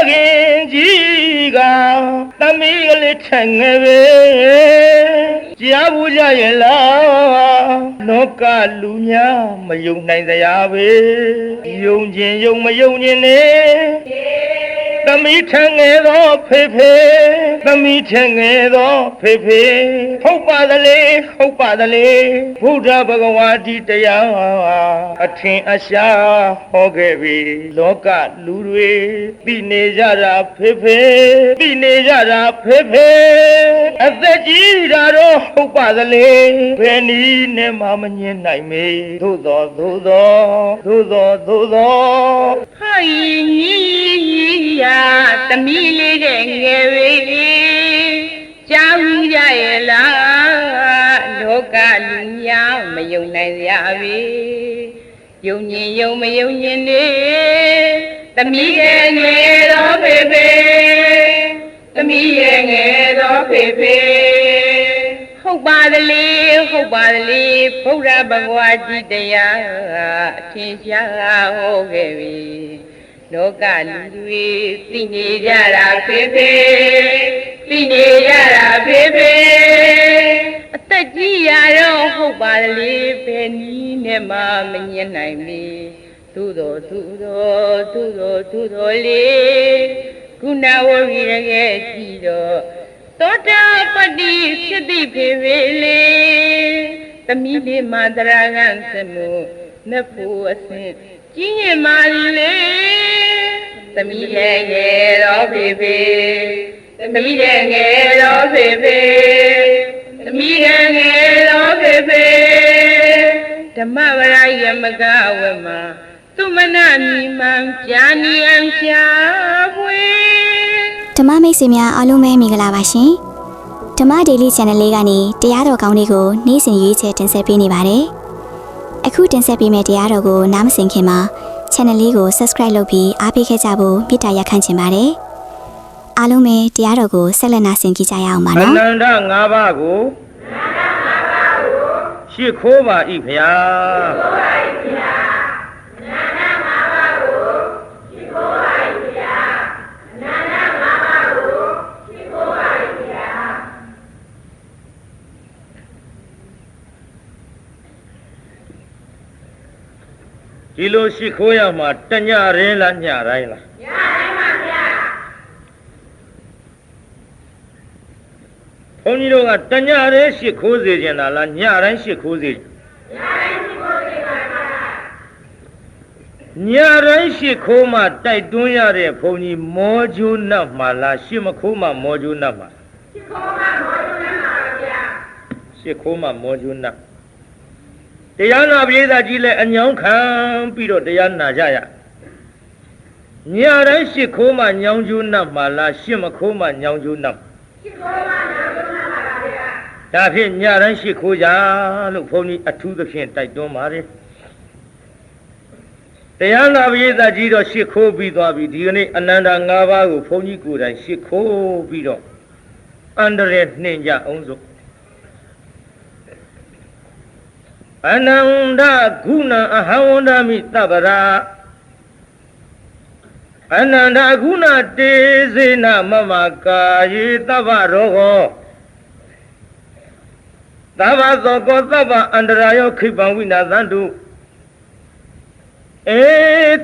ခင်ကြီးကသမီးကလေးထက်ငယ်ပဲကြားဘူးကြရဲ့လားလောကလူများမယုံနိုင်စရာပဲယုံခြင်းယုံမယုံခြင်းနဲ့သမီးထငယ်သောဖေဖေသမီးထငယ်သောဖေဖေဟုတ်ပါသလေဟုတ်ပါသလေဘုရားဘဂဝါဒီတရားအထင်အရှားဟောခဲ့ပြီလောကလူတွေသိနေကြတာဖေဖေသိနေကြတာဖေဖေအသက်ကြီးတာတော့ဟုတ်ပါသလေဘယ်နည်းနဲ့မှမငြင်းနိုင်မေသို့သောဟာကြီးရာသမီးလေးတဲ့ငယ်လေးကြားဘူးကြရဲ့လားလောကလူများမယုံနိုင်ကြပြီယုံရင်ယုံမယုံရင်နေသမီးရဲ့ငယ်တော်ဖေဖေသမီးရဲ့ငယ်တော်ဖေဖေဟုတ်ပါသလေဟုတ်ပါသလေဘုရားဘဂဝါဒီတရားအထင်ရှားဟောခဲ့ပြီလောကလူတွေသိနေကြတာဖေဖေသိနေကြတာဖေဖေအသက်ကြီးရတော့ဟုတ်ပါလေဘယ်နည်းနဲ့မှမငြင်းနိုင်ပြီသို့တော်လေကုဏဝရီရခဲ့ကြည့်တော့သောတာပတိဖြစ်သည့်ဖေဖေလေသမီးလေးမတရာကံစမှုနတ်ဖို့အစဉ်ကြီးရင်မာလေသမီးရဲ့ငယ်တော်ဖေဖေသမီးရဲ့ငယ်တော်ဖေဖေသမီးရဲ့ငယ်တော်ဖေဖေဓမ္မဝရယမကဝမသူမနာမိမှန်ကြာနီအံရှာပွေဓမ္မမိတ်ဆွေများအားလုံးပဲမင်္ဂလာပါရှင်ဓမ္မဒေးလီ channel လေးကနေတရားတော်ကောင်းလေးကိုနေ့စဉ်ရွေးချယ်တင်ဆက်ပေးနေပါတယ်အခုတင်ဆက်ပေးမယ့်တရားတော်ကိုနားမစင်ခင်မှာ channel လေးကို subscribe လုပ်ပြီးအားပေးခဲ့ကြဖို့မေတ္တာရပ်ခံချင်ပါတယ်အားလုံးပဲတရားတော်ကိုဆက်လက်နာဆင်ကြကြရအောင်ပါနော်အနန္တ၅ပါးကိုရှစ်ခိုးပါ၏ဗျာဒီလိုရှိခိုးရမှာတညရင်လားညတိုင်းလားညတိုင်းပါဗျာဘုန်းကြီးတို့ကတညရင်ရှိခိုးစေခြင်းလားညတိုင်းရှိခိုးစေညတိုင်းရှိခိုးစေပါဗျာညတိုင်းရှိခိုးမှတိုက်တွန်းရတဲ့ဘုန်းကြီးမောကျိုးနတ်မှာလားရှိမခိုးမှမောကျိုးနတ်မှာရှိခိုးမှမောကျိုးနတ်ပါဗျာရှိခိုးမှမောကျိုးနတ်တရားနာပရိသတ်ကြီးလည်းအညောင်းခံပြီးတော့တရားနာကြရညတိုင်းရှ िख ိုးမှညောင်းကျိုးနတ်မှာလားရှ िख မခိုးမှညောင်းကျိုးနတ်ရှ िख ိုးမှညောင်းကျိုးနတ်ပါဗျာဒါဖြင့်ညတိုင်းရှ िख ိုးကြလို့ဘုန်းကြီးအထူးသဖြင့်တိုက်တွန်းပါတယ်တရားနာပရိသတ်ကြီးတော့ရှ िख ိုးပြီးသွားပြီဒီကနေ့အနန္တ၅ပါးကိုဘုန်းကြီးကိုယ်တိုင်ရှ िख ိုးပြီးတော့အန္တရာယ်နှင်ကြအောင်စို့အနန္တဂုဏအဟံဝန္ဒမိသဗ္ဗရာအနန္တဂုဏတေဇေနမမကာယေသဗ္ဗရောဂောသဗ္ဗသောကောသဗ္ဗအန္တရာယောခိပံဝိနာသန္တုဧ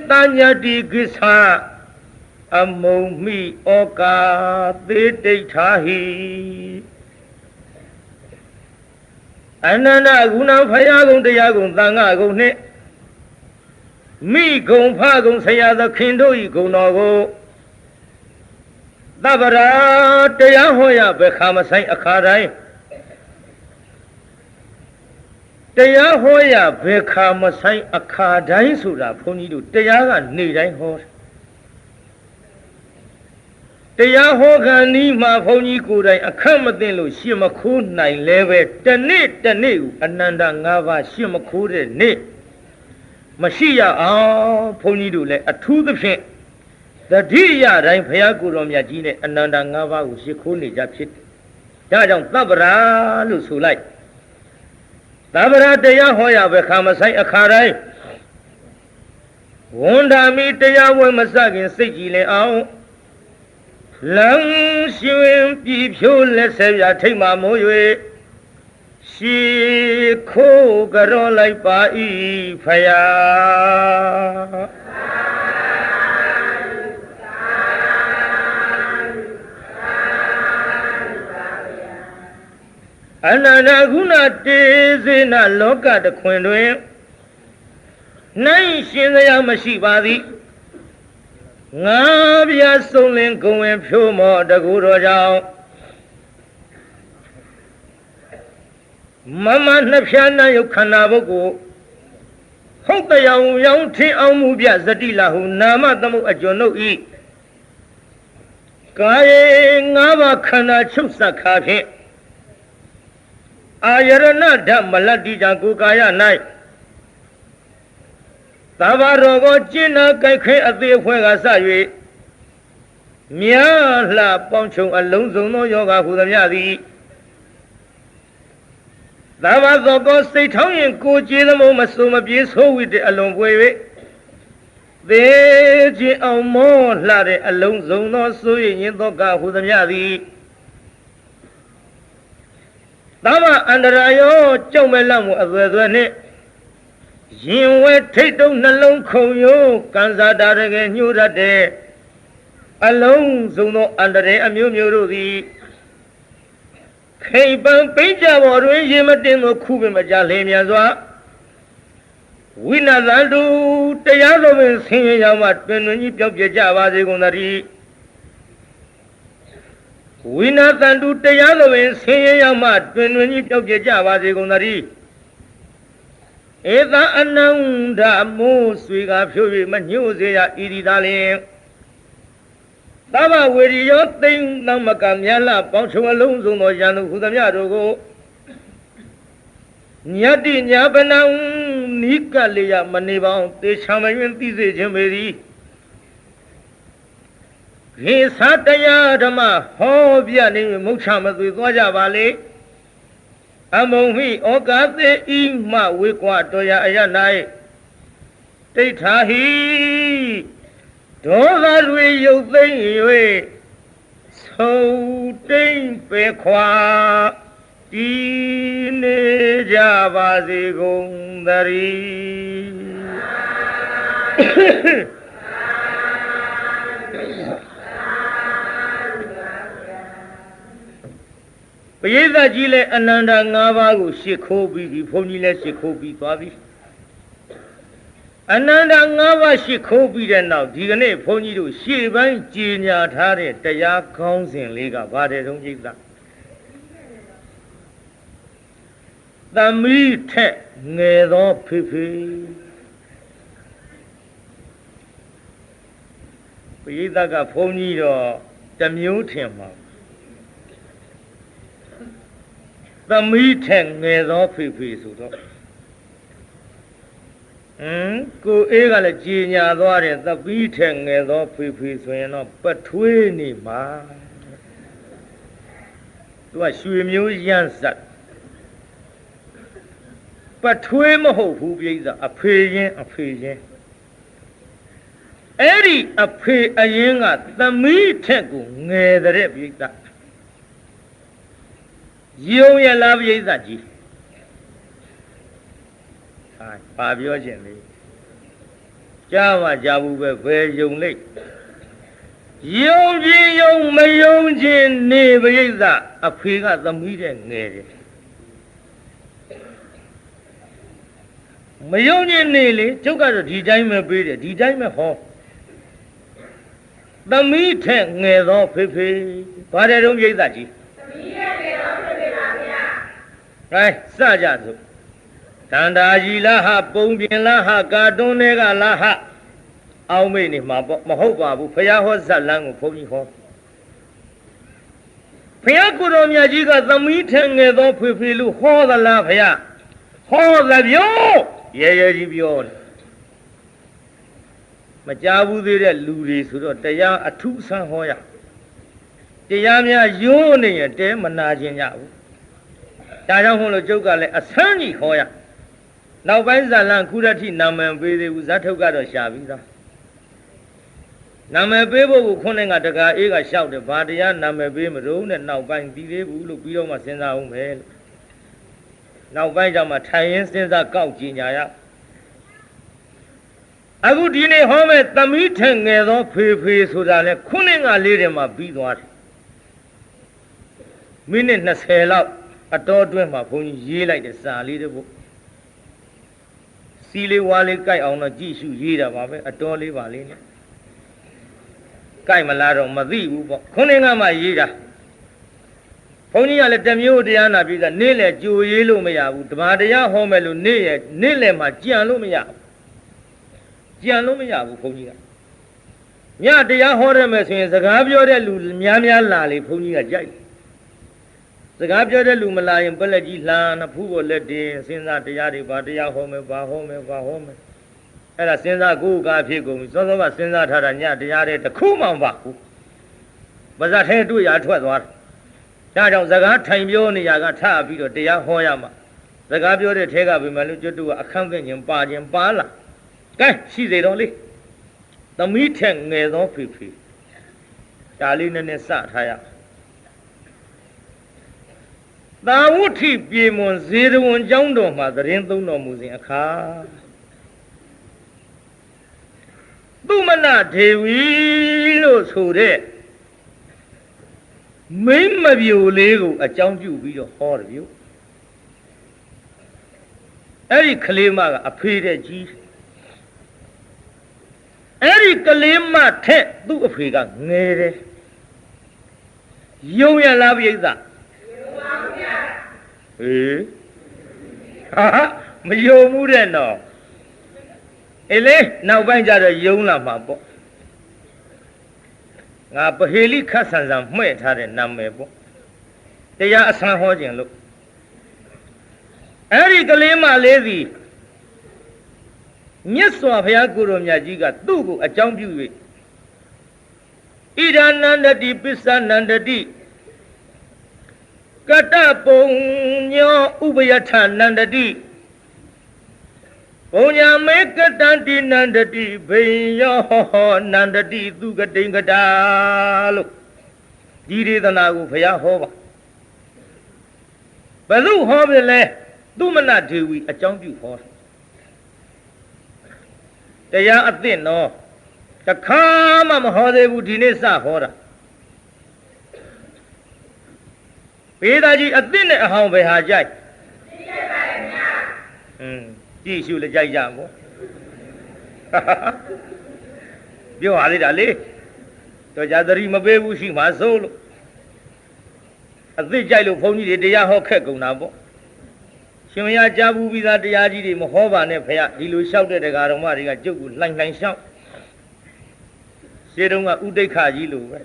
တညတိကိစ္ဆာအမုံမိဩကာသေတိဋ္ဌာဟိအနန္တဂုဏဖယားကုံတရားကုံသံဃာကုံနှင့်မိကုံဖကုံဆရာသခင်တို့ဤဂုဏတော်ကိုသဗ္ဗရာတရားဟောရဘယ်ခါမဆိုင်အခါတိုင်းတရားဟောရဘယ်ခါမဆိုင်အခါတိုင်းဆိုတာဘုန်းကြီးတို့တရားကနေတိုင်းဟောတရားဟောခံဤမှာဘုန်းကြီးကိုယ်တိုင်အခက်မသိလို့ရှ िख မခိုးနိုင်လဲပဲတနေ့ကိုအနန္တ၅ပါးရှ िख မခိုးတဲ့နေ့မရှိရအောင်ဘုန်းကြီးတို့လည်းအထူးသဖြင့်တတိယတိုင်းဘုရားကိုယ်တော်မြတ်ကြီးနဲ့အနန္တ၅ပါးကိုရှ िख ခိုးနေကြဖြစ်တယ်ဒါကြောင့်သဗ္ဗရာလို့ဆိုလိုက်သဗ္ဗရာတရားဟောရပဲခါမဆိုင်အခါတိုင်းဝန္ဒာမိတရားဝင်မစခင်စိတ်ကြည်လင်အောင် လမ်းရှင်ပြည်ဖြိုးလက်ဆက်ပြထိတ်မှမိုး၍ရှီခိုးကြောလိုက်ပါ၏ဖယားအနန္တခုဏတေစေနလောကတခွင်တွင်နိုင်ရှင်စရာမရှိပါသည်ငါပြဆုံးလင်းကုံဝင်ဖြိုးမော်တကူတော်ကြောင့်မမနှစ်ဖြားနှံ့ရုပ်ခန္ဓာပုဂ္ဂိုလ်ဟုတ်တရားရောင်ထင်အောင်မူပြဇတိလာဟုနာမသမုတ်အကျွန်ုပ်ဤကာယေငါးပါးခန္ဓာချုပ်ဆက်ခါဖြင့်အာယရဏဓမ္မလတ္တိကြကိုကာယ၌သဘာရောကိုကျင့်နာကြိုက်ခဲအသေးအဖွဲကစ၍မြားလှပေါင်းချုံအလုံးစုံသောယောဂဟူသည်များသည်သဘာသောကိုစိတ်ထောင်းရင်ကိုကြည်သမို့မဆိုးမပြေဆိုးဝိတဲ့အလွန်ပွေ၍သေခြင်းအောင်မောလှတဲ့အလုံးစုံသောဆိုးရရင်သောကဟူသည်များသည်သဘာအန္တရာယောကြောက်မဲ့လန့်မှုအသွယ်သွယ်နှင့်ရင်ဝဲထိတ်တုံးနှလုံးခုန်ယိုးကန်စားတာတကယ်ညှို့တတ်တဲ့အလုံးစုံသောအန္တရာယ်အမျိုးမျိုးတို့သည်ခိပံပိဋ္ဌဘော်တွင်ရေမတင်သောခုပင်မကြလင်းမြန်စွာဝိနာသန္တုတရားတော်ပင်ဆင်းရဲရောက်မှတွင်တွင်ကြီးပြောက်ပြကြပါစေကုန်သတည်းဝိနာသန္တုတရားတော်ပင်ဆင်းရဲရောက်မှတွင်တွင်ကြီးပြောက်ပြကြပါစေကုန်သတည်းဧသအနန္ဒမိုးဆွေကဖြိုး၍မညှို့စေရဤဒီသာလျင်သဗ္ဗဝေရိယောသိမ့်သမကမြတ်လပေါင်းချုံအလုံးစုံသောယန္တုဟူသည်များတို့ကိုညတ္တိညာပနံနိကလေယမနေပေါင်းတေချာမယွင်သိစေခြင်းပေသည်ခေသတရားဓမ္မဟောပြနေမုတ်ချမသွေသွားကြပါလေအမုံမိဩကာသေဤမှဝေကွာတော်ရအရ၌တိဋ္ဌာဟိဒေါသတွေရုပ်သိမ့်၍ဆုံးတိမ့်ပေခွာတည်နေကြပါစေကုန်သတည်းပရိသတ်ကြီးလည်းအနန္တ၅ပါးကိုရှ िख ိုးပြီးပြီဘုန်းကြီးလည်းရှ िख ိုးပြီးသွားပြီအနန္တ၅ပါးရှ िख ိုးပြီးတဲ့နောက်ဒီကနေ့ဘုန်းကြီးတို့ရှေ့ပိုင်းကြီးညာထားတဲ့တရားခေါင်းစဉ်လေးကဘာတဲ့တုံးပြိဿသမီးထက်ငယ်သောဖေဖေပရိသတ်ကဘုန်းကြီးတော့တစ်မျိုးထင်မှာသမီးထက်ငယ်သောဖေဖေဆိုတော့ကိုအေးကလည်းကြည်ညာသွားတယ်သမီးထက်ငယ်သောဖေဖေဆိုရင်တော့ပထွေးနေမှာသူကရွှေမျိုးရမ်းစက်ပထွေးမဟုတ်ဘူးပြိဿအဖေရင်အဲ့ဒီအဖေအရင်ကသမီးထက်ကိုငယ်တဲ့ပြိဿယုံရလားပြိဿကြီးဟာပါပြောခြင်းလေကြားမှကြားဘူးပဲဘယ်ယုံလိမ့်ယုံခြင်းယုံမယုံခြင်းနေပြိဿအဖေကသမီးတဲ့ငယ်တယ်မယုံခြင်းနေလေကျုပ်ကတော့ဒီတိုင်းပဲပေးတယ်ဒီတိုင်းပဲဟောသမီးထက်ငယ်သောဖေဖေဘာတဲ့တုံးပြိဿကြီးဟဲ့စကြစို့တန်တာကြီးလားဟပုံပြင်လားဟကာတွန်းတွေကလားဟအောင်းမိတ်နေမှာပေါ့မဟုတ်ပါဘူးဖယားဟောဇက်လန်းကိုဘုန်းကြီးဟောဖယားကိုတော်မြတ်ကြီးကသမီးထက်ငယ်သောဖေဖေလို့ဟောသလားဖယားဟောသပြောရဲကြီးပြောတယ်မကြားဘူးသေးတဲ့လူတွေဆိုတော့တရားအထုဆန်းဟောရတရားများယိုးနေရင်တဲမနာခြင်းကြဘူးဒါကြောင့်မို့လို့ကျုပ်ကလည်းအဆန်းကြီးဟောရနောက်ပိုင်းဇာလန်ခုရတိနာမည်ပေးသေးဘူးဇတ်ထုတ်ကတော့ရှာပြီးသား နာမည်ပေးဖို့ကိုခုနှစ်ကတကားအေးကလျှောက်တယ်ဘာတရားနာမည်ပေးမလို့နဲ့နောက်ပိုင်းပြီးသေးဘူးလို့ပြီးတော့မှစဉ်းစားအောင်ပဲလို့နောက်ပိုင်းကျမှထိုင်ရင်းစဉ်းစားကောက်ကြည်ညာရအခုဒီနေ့ဟောမဲ့သမီးထင်ငယ်သောဖေဖေဆိုတာလဲခုနှစ်ကလေးတွေမှာပြီးသွားတယ်မိနစ်20လောက်အတော်အတွင်းမှာဘုန်းကြီးရေးလိုက်တဲ့စာလေးတွေပေါ့စီလေးဝါလေးကြိုက်အောင်တော့ကြည့်ရှုရေးတာပါပဲအတော်လေးပါလေးနဲ့ကြိုက်မလားတော့မသိဘူးပေါ့ခုနှစ်ကမှရေးတာဘုန်းကြီးကလည်းတမျိုးတရားနာပြီးကနေ့လေကြိုရေးလို့မရဘူးဓမ္မတရားဟောမယ်လို့နေ့လေမှာကြံလို့မရဘူးကြံလို့မရဘူးဘုန်းကြီးကညတရားဟောရမယ်ဆိုရင်စကားပြောတဲ့လူများများလာလေဘုန်းကြီးကကြိုက်စကားပြောတဲ့လူမလာရင်ပလက်ကြီးလှမ်းနှဖူးပေါ်လက်တင်စဉ်းစားတရားတွေဘာတရားဟောမယ်ဘာဟောမယ်ဘာဟောမယ်အဲ့ဒါစဉ်းစားကိုယ်ကအဖြစ်ကုန်ပြီစောစောကစဉ်းစားထားတာညတရားတွေတစ်ခုမှမပါဘူးပါဇတ်ထဲတွေ့ရထွက်သွားတယ်ဒါကြောင့်စကားထိုင်ပြောနေရကထပြီးတော့တရားဟောရမှာစကားပြောတဲ့ထဲကပဲမလို့ကျွတ်တူကအခန့်သိခြင်းပါလာကဲရှိစေတော့လေသမီးထက်ငယ်သောဖေဖေဒါလေးနည်းနည်းစထားရသာဝုထိပြေမွန်ဇေရဝံကျောင်းတော်မှာသတင်းသုံးတော်မူစဉ်အခါသူမနဒေဝီလို့ဆိုတဲ့မိမပြိုလေးကိုအကြောင်းပြုပြီးတော့ဟောတယ်ဗျအဲ့ဒီကလေးမကအဖေတဲ့ကြီးအဲ့ဒီကလေးမထက်သူ့အဖေကငယ်တယ်ယုံရလားပြိဿယုံပါဗျာဟေးဟာမယုံမှုတဲ့နော်အေးလေနောက်ပိုင်းကျတော့ယုံလာမှာပေါ့ငါပဟေလိခတ်ဆန်ဆန်မှဲ့ထားတဲ့နာမည်ပေါ့တရားအဆန်းဟောခြင်းလို့အဲ့ဒီကလေးမလေးစီမြတ်စွာဘုရားကိုယ်တော်မြတ်ကြီးကသူ့ကိုအကြောင်းပြု၍ဣဒာနန္တတိပစ္စနန္တတိကတပုံညောဥပယထနန္တတိဘုံညာမေကတံတိနန္တတိဘိယောနန္တတိသူကတိင်္ဂတာလို့ဒီဒေသနာကိုဘုရားဟောပါဘယ်သူဟောပြီလဲသူမနဒေဝီအကြောင်းပြုဟောတရားအသင့်တော့တခါမှမဟောသေးဘူးဒီနေ့စဟောတာဘေးသားကြီးအသင့်နဲ့အဟောင်းပဲဟာကြိုက်သိရပါရဲ့ဗျာကြည့်ရှုလည်းကြိုက်ကြပေါ့ပြောရသေးတာလေတော့ကြာသတိမပေးဘူးရှိမှစိုးလို့အသစ်ကြိုက်လို့ဘုန်းကြီးတွေတရားဟောခက်ကုန်တာပေါ့ရှင်မရကြားဘူးပြီးသားတရားကြီးတွေမဟောပါနဲ့ဖေရဒီလိုလျှောက်တဲ့တရားတော်မတွေကကျုပ်ကိုလှိုင်လျှောက်ရှင်းတုန်းကဥဒိဋ္ဌကြီးလိုပဲ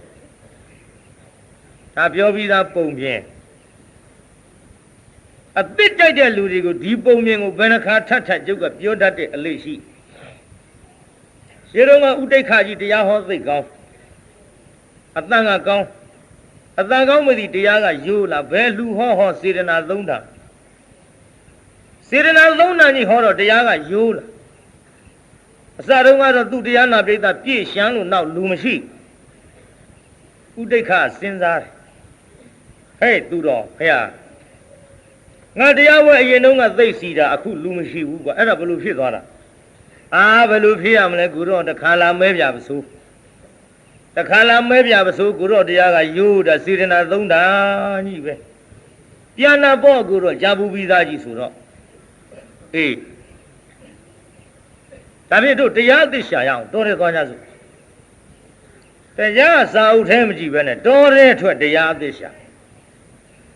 ဒါပြောပြီးသားပုံပြင်အသစ်ကြိုက်တဲ့လူတွေကိုဒီပုံပြင်ကိုဘယ်နှခါထပ်ကျုပ်ကပြောတတ်တဲ့အလေးရှိရှင်းတုန်းကဥဒိဋ္ဌကြီးတရားဟောသိကောင်းအတန်ကကောင်းအတန်ကောင်းမသိတရားကယိုးလာဘယ်လူဟောစေတနာသုံးတာစေတနာသုံးတာကြီးဟောတော့တရားကယိုးလာအစတုန်းကတော့သူ့တရားနာပိဋကပြည့်ရှမ်းလို့နောက်လူမရှိဥဒိဋ္ဌစဉ်းစားတယ်ဟဲ့သူတော်ဖေဟာငါတရားဝဲအရင်တုန်းကသိစီတာအခုလူမရှိဘူးကွာအဲ့ဒါဘယ်လိုဖြစ်သွားတာဘယ်လိုဖြစ်ရမလဲကိုတော့တခါလာမဲပြပါစို့တခါလာမဲပြပါစို့ကိုတော့တရားကယိုးတာစေတနာသုံးတာကြီးပဲပြန်နာပေါ့ကိုတော့ဂျာဘူးပြီးသားကြီးဆိုတော့အေးဒါဖြင့်တို့တရားသိရှာရအောင်တော်ရဲသွားကြစို့တရားစာအုပ်ထဲမကြည့်ပဲနဲ့တော်ရဲထွက်တရားသိရှာ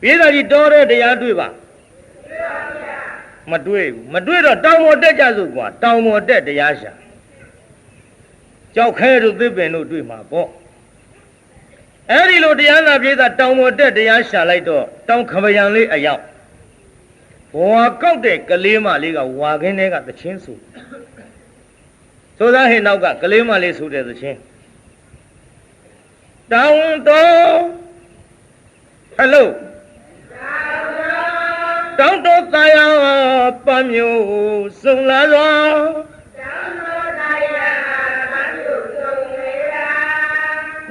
ပြည်သားကြီးတော်ရဲတရားတွေ့ပါမတွေ့ဘူးမတွေ့တော့တောင်ပေါ်တက်ကြစို့ကွာတောင်ပေါ်တက်တရားရှာကြောက်ခဲတို့သစ်ပင်တို့တွေ့မှာပေါ့အဲ့ဒီလိုတရားနာပြည်သားတောင်ပေါ်တက်တရားရှာလိုက်တော့တောင်ခပယံလေးအရောက်ဝါကောက်တဲ့ကလေးမလေးကဝါခင်းထဲကသချင်းဆိုဆိုသားဟင်နောက်ကကလေးမလေးဆိုတဲ့သချင်းတောင်တော်ဟယ်လိုတောင်တော်သာယာပမျိုးစုံလာသောတောင်တော်သာယာပမျိုးစုံလေရာ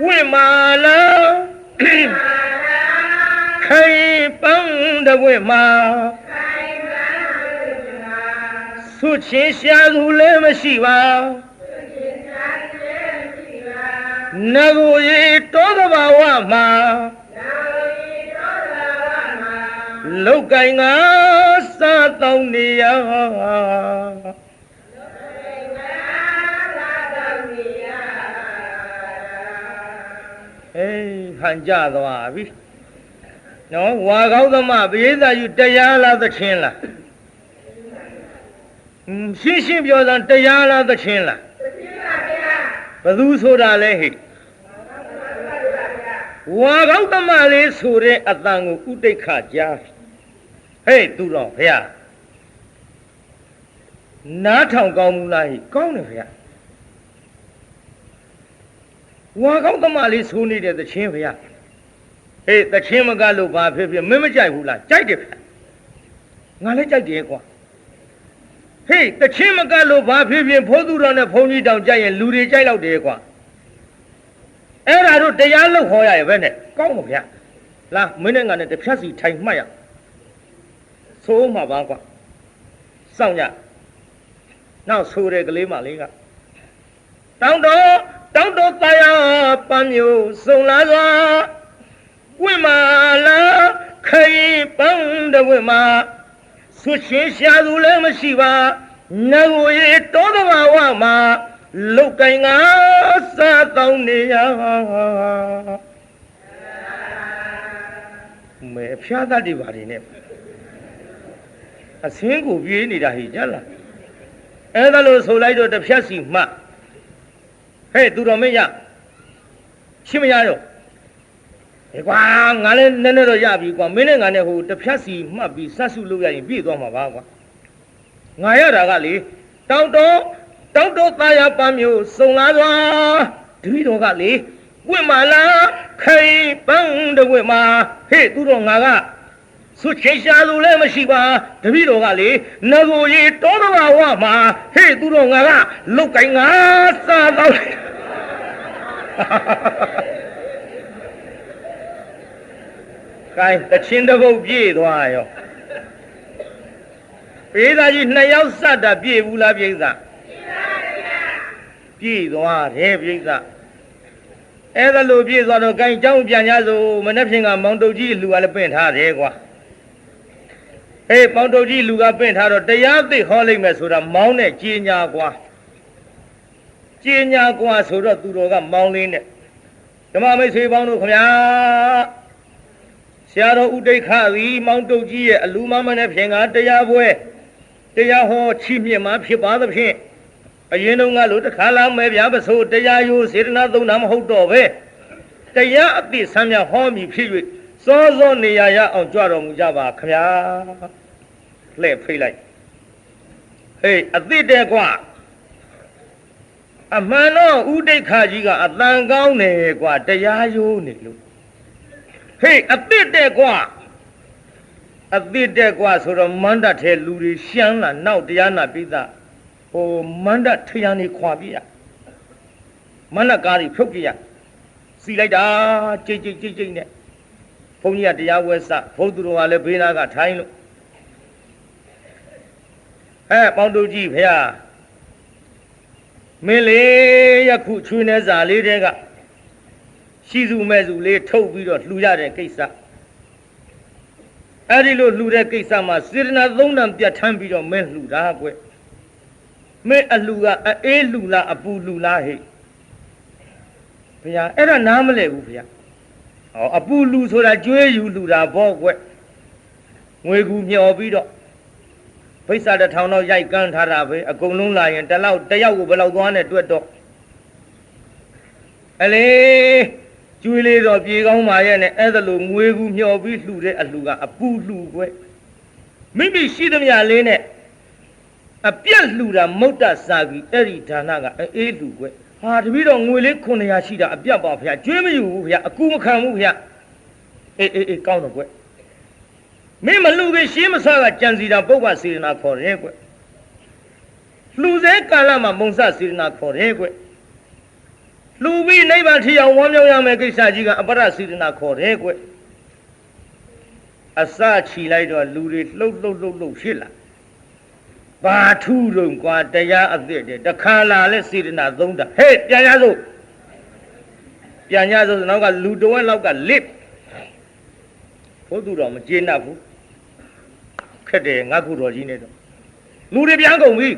ဝင်မာလာခိုင်ပန်းတဝဲမှာဆုချင်းရှာသူလည်းမရှိပါနဂိုရီတောသဘာဝမှာလောက်ကင်ကစားတောင်းနေရဟန်ကြသွားပြီနော်ဝါကောင်းသမားပရိသတ်ယူတရားလားသချင်းလားရှင်းရှင်းပြောစမ်းတရားလားသချင်းလားဘသူဆိုတာလဲဟိဝါကောင်းသမားလေးဆိုတဲ့အတန်ကိုဥဒိဋ္ဌကြားဟေးသူတော်ဘုရားနားထောင်ကောင်းမူလားဟိကောင်းတယ်ဘုရားဝါကောင်းသမားလေးဆိုနေတဲ့သချင်းဘုရားဟေးသချင်းမကလို့ဘာဖြစ်ဖြစ်မင်းမကြိုက်ဘူးလားကြိုက်တယ်ဗျငါလည်းကြိုက်တယ်ကွာဟေးသချင်းမကလို့ဘာဖြစ်ဖြစ်ဖိုးသူတော်နဲ့ဘုန်းကြီးတောင်ကြိုက်ရင်လူတွေကြိုက်တော့တယ်ကွာအဲ့ဒါတို့တရားလို့ခေါ်ရရဲ့ပဲနဲ့ကောင်းပါဗျာလာမင်းနဲ့ငါနဲ့တစ်ဖြတ်စီထိုင်မှတ်ရဆိုးမှာပါကွာစောင့်ရနောက်ဆိုးတဲ့ကလေးမလေးကတောင်းတော်တရားပန်းမျိုးစုံလာစွာဝိမာလာခိုင်ပန်းတဝိမာဆွရှင်ရှာသူလည်းမရှိပါနဂိုရီတောသဘာဝမှာလောက်ကင်ကစားတောင်းနေရမဲဖျားတတ်တွေပါနေနဲ့အစင်းကိုပြေးနေတာဟိကြလားအဲ့ဒါလို့ဆိုလိုက်တော့တစ်ဖြတ်စီမှဟဲ့သူတော်မင်းရရှင်းမရတော့ဒီကွာငါလည်းနည်းနည်းတော့ရပြီကွာမင်းနဲ့ငါနဲ့ဟိုတစ်ဖြတ်စီမှတ်ပြီးစတ်စုလုပ်ရရင်ပြည့်သွားမှာပါကွာငါရတာကလေတောင်းတော်သားရပန်းမျိုးစုံလာစွာတပည့်တော်ကလေဝိမာလာခိုင်ပန်းတဝိမာဟေ့သူတော်ငါကဆုချင်းရှာသူလည်းမရှိပါတပည့်တော်ကလေနဂိုရီတောသဘာဝမှာဟေ့သူတော်ငါကလုတ်ကင်ငါစားတော့ခိုင်တချင်းတပုတ်ပြေးသွားရောပေးသားကြီးနှစ်ယောက်စတာပြေးဘူးလားပြိဿပြေးသွားတယ်ပြိဿအဲ့ဒါလို့ပြေးသွားတော့ကိုင်းเจ้าပြန်ကြစို့မနေ့ဖြင့်ကမောင်တုတ်ကြီးလူကလည်းပင့်ထားတယ်ကွာဟေးမောင်တုတ်ကြီးလူကပင့်ထားတော့တရားသိဟောလိုက်မယ်ဆိုတာမောင်းနဲ့ကြီးညာကွာကြီးညာကွာဆိုတော့သူတော်ကမောင်းလေးနဲ့ဓမ္မမိတ်ဆွေပေါင်းတို့ခင်ဗျာဆရာတော်ဥဒိဋ္ဌသည်မောင်တုတ်ကြီးရဲ့အလူမမနဲ့ဖြင့်ကတရားပွဲတရားဟောချီးမြှင့်မှာဖြစ်ပါသဖြင့်အရင်တုန်းကလို့တခါလာမယ်ဗျာပစိုးတရားယိုစေတနာသုံးတာမဟုတ်တော့ပဲတရားအသိဆမ်းမြဟောမည်ဖြစ်၍စောစောနေရအောင်ကြွတော်မူကြပါခင်ဗျာလှဲ့ဖိတ်လိုက်ဟေးအသိတဲ့ကွာအမှန်တော့ဥဒိဋ္ဌကြီးကအတန်ကောင်းတယ်ကွာတရားယိုနေလို့ဟေးအသိတဲ့ကွာဆိုတော့မန္တထဲလူတွေရှမ်းလာနောက်တရားနာပိသဟိုမန္တထရန်နေခွာပြရမန္တကားတွေဖြုတ်ပြရစီလိုက်တာကြိတ်နဲ့ဘုန်းကြီးကတရားဝဲစဘုသူတော်ကလည်းဘေးနာကထိုင်းလို့ပေါင်းတို့ကြီးဖေဟာမင်းလေးယခုချွေးနေစာလေးတဲကရှိစုမဲ့စုလေးထုတ်ပြီးတော့လှူရတဲ့ကိစ္စအဲ့ဒီလိုလှူတဲ့ကိစ္စမှာစေတနာသုံးတန်ပြတ်ထမ်းပြီးတော့မင်းလှူတာကွမင်းအလှူကအေးလှူလားအပူလှူလားဟဲ့ဘုရားအဲ့ဒါနားမလဲဘူးဘုရားဟောအပူလှူဆိုတာကျွေးယူလှူတာဘောကွငွေကူမျောပြီးတော့ဘိဿတစ်ထောင်တော့ရိုက်ကန်းထားတာပဲအကုန်လုံးလာရင်တယောက်ကိုဘယ်လောက်သွားနဲ့တွက်တော့အလေကျွေးလေးတော့ပြေကောင်းပါရဲ့နဲ့အဲ့ဒါလိုငွေကူမျောပြီးလှူတဲ့အလှူကအပူလှူကွမိမိရှိသမျှလေးနဲ့အပြက်လှူတာမုတ်တစာကြီးအဲ့ဒီဒါနကအေးလှူကွဟာတပည့်တော်ငွေလေး900ရှိတာအပြက်ပါဗျာကျွေးမယူဘူးဗျာအကူမခံဘူးဗျာအေးကောင်းတော့ကွမင်းမလှူခင်ရှင်းမဆကကြံစီတာပုပ္ပစေတနာခေါ်တယ်ကွလှူစေကာလမှာမုံစစေတနာခေါ်တယ်ကွ လူပြီးနိဗ္ဗာန်ထီအောင်ဝမ်းမြောက်ရမယ်ကိစ္စကြီးကအပရစေတနာခေါ်တယ်ကွအစချီလိုက်တော့လူတွေလှုပ်ဖြစ်လာဘာထူးတော့ကွာတရားအသစ်တဲ့တခါလာလဲစေတနာသုံးတာဟဲ့ပြန်ရစို့နောက်ကလူတဝက်လောက်ကလစ်ဘုသူတော်မကျေနပ်ဘူးခက်တယ်ငါခုတော်ကြီးနဲ့တော့လူတွေပြန်ကုန်ပြီ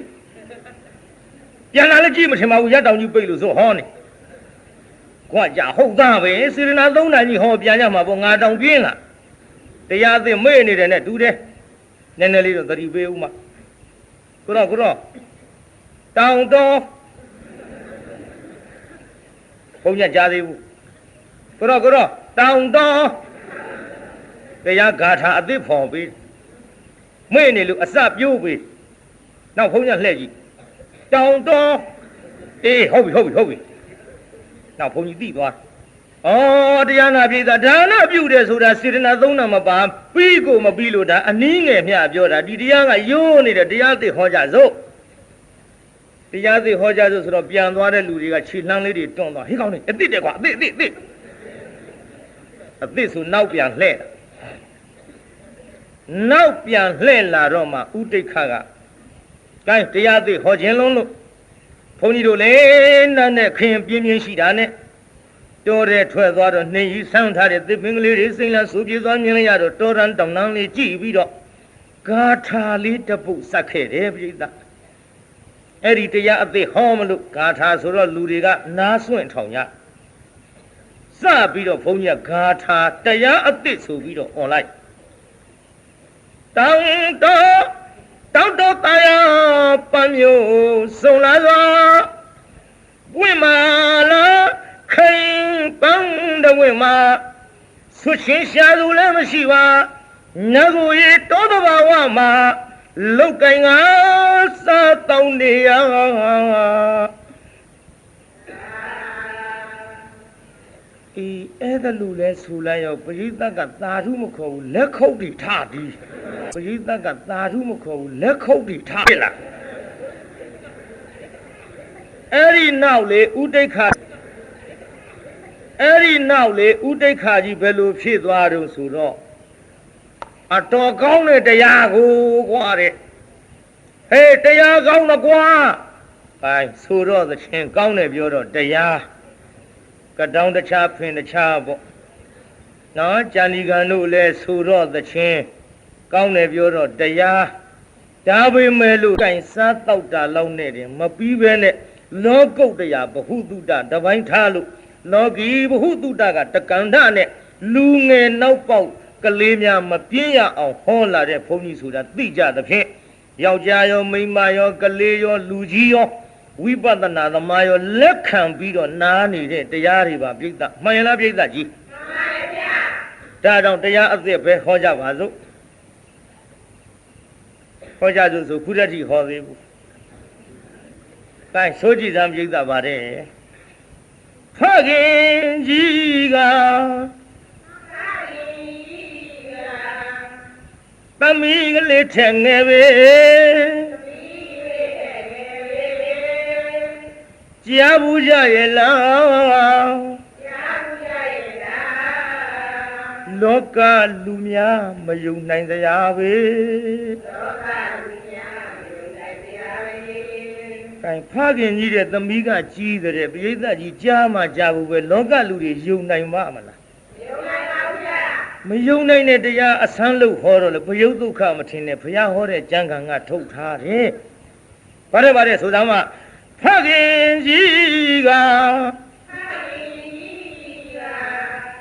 ပြန်လာလဲကြည့်မထင်ပါဘူးရတောင်ကြီးပိတ်လို့ဆိုဟောနေကွာကြဟုတ်သားပဲစေတနာသုံးတာကြီးဟောပြန်ရမှာပေါ့ငါတောင်ပြင်းလာတရားအသစ်မေ့နေတယ်နဲ့တူတယ်နည်းနည်းလေးတော့သတိပေးဦးမှာကိုတော့တောင်တော်ဘုန်းကြီးကြားသေးဘူးကိုတော့တောင်တော်တရားဂါထာအသစ်ဖော်ပေးမေ့နေလို့အစပြိုးပေးနောက်ဘုန်းကြီးလှည့်ကြည့်တောင်တော်အေးဟုတ်ပြီနောက်ဘုန်းကြီးသိသွားတရားနာပြည်သားဒါနပြုတယ်ဆိုတာစေတနာသုံးတာမပါပြီးကိုမပြီးလို့ဒါအနည်းငယ်မျှပြောတာဒီတရားကရိုးနေတဲ့တရားသိဟောကြစို့တရားသိဟောကြစို့ဆိုတော့ပြန်သွားတဲ့လူတွေကခြေလှမ်းလေးတွေတွန်းသွားဟေးကောင်းနေအသစ်တယ်ကွာအသစ်ဆိုနောက်ပြန်လှဲ့နောက်ပြန်လှဲ့လာတော့မှဥဒိဋ္ဌကကဲတရားသိဟောခြင်းလုံးလို့ဘုန်းကြီးတို့လည်းနားနဲ့ခင်ပြင်းရှိတာနဲ့တော်တဲ့ထွက်သွားတော့နှင်းကြီးဆန်းထားတဲ့သစ်ပင်ကလေးတွေစိမ့်လာဆူပြေသွားမြင်လိုက်ရတော့တော်ရန်တောင်တန်းလေးကြည့်ပြီးတော့ဂါထာလေးတပုတ်စက်ခဲ့တယ်ပြိဿအဲ့ဒီတရားအသစ်ဟောမလို့ဂါထာဆိုတော့လူတွေကနားစွင့်ထောင်ရစပြီးတော့ဘုန်းကြီးကဂါထာတရားအသစ်ဆိုပြီးတော့ online တောင်းတော်တရားပန်းမျိုးစုံလာစွာဝိမာလာခိုင်ပန်းတဝိမာဆွချင်းရှာသူလည်းမရှိပါငါကိုရေတောတဘာဝမှာလောက်ကင်ကစားတောင်းနေရအဲ့ဒါလူလဲဆူလိုက်ရောပရိသတ်ကသာဓုမခေါ်ဘူးလက်ခုပ်တွေထပြီးပရိသတ်ကသာဓုမခေါ်ဘူးလက်ခုပ်တွေထဖြစ်လာအဲ့ဒီနောက်လေဥဒိဋ္ဌကြီးဘယ်လိုဖြစ်သွားတော့ဆိုတော့အတော်ကောင်းတဲ့တရားကိုကွာတဲ့ဟေးတရားကောင်းတော့ကွာအဲဆိုတော့သချင်းကောင်းတယ်ပြောတော့တရားကတောင်းတခြားဖင်တခြားပေါ့နော်ကြံဒီကံတို့လည်းဆိုတော့သချင်းကောင်းတယ်ပြောတော့တရားဒါပေမဲ့လို့တိုင်စားတောက်တာလောက်နဲ့တင်မပြီးပဲနဲ့လောကုတ္တရာဘဟုတုတတပိုင်းထားလို့လောကီဘဟုတုတကတက္ကန္ဓနဲ့လူငယ်နောက်ပေါက်ကလေးများမပြင်းရအောင်ဟောလာတဲ့ဘုန်းကြီးဆိုတာသိကြသဖြင့်ယောက်ျားရောမိန်းမရောကလေးရောလူကြီးရောဝိပဿနာသမားရောလက်ခံပြီးတော့နားနေတဲ့တရားတွေပါပြိဿမှန်ရလားပြိဿကြီးမှန်ပါဗျာဒါကြောင့်တရားအသစ်ပဲဟောကြပါစို့ဟောကြဆိုခုတည်းဟောသေးဘူးအဲဆိုကြည်စမ်းပြိဿပါတယ်ဖခင်ကြီးကသမီးကလေးထက်ငယ်ပဲကြားဘူးကြရဲ့လားလောကလူများမယုံနိုင်စရာပဲဖခင်ကြီးတဲ့သမီးကကြီးတဲ့ပရိသတ်ကြီးကြားမှကြားဘူးပဲလောကလူတွေယုံနိုင်ပါမလားမယုံနိုင်တဲ့တရားအဆန်းလို့ဟောတော့လေဘယုတ်ဒုက္ခမထင်နဲ့ဘုရားဟောတဲ့ကျမ်းဂန်ကထုတ်ထားတယ်ပါတယ်ဆိုသားမဖခင်ကြီးက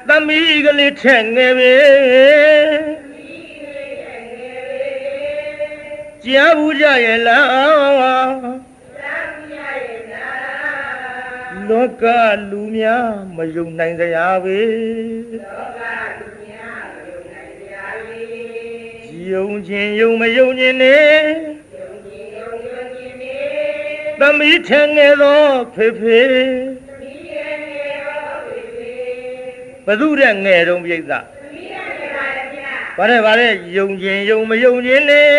သမီးကလေးထက်ငယ်ပဲကြားဘူးကြရဲ့လားလောကလူများမယုံနိုင်စရာပဲယုံခြင်းယုံမယုံခြင်းနဲ့သမီးထငယ်သောဖေဖေဘသူတဲ့ငယ်တော့ပြိဿပါတယ်ယုံခြင်းယုံမယုံခြင်းနဲ့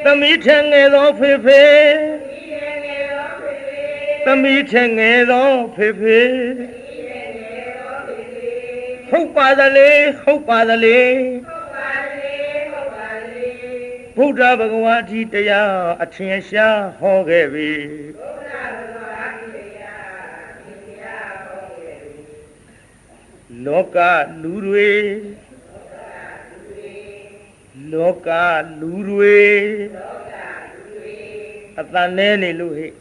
သမီးထငယ်သောဖေဖေ သမီးထငယ်သောဖေဖေဟုတ်ပါသလေဟုတ်ပါသလေဘုရားဘဂဝါဒီတရားအထင်ရှားဟောခဲ့ပြီလောကလူတွေလောကလူတွေအတန်နဲ့နေလို့ဟဲ့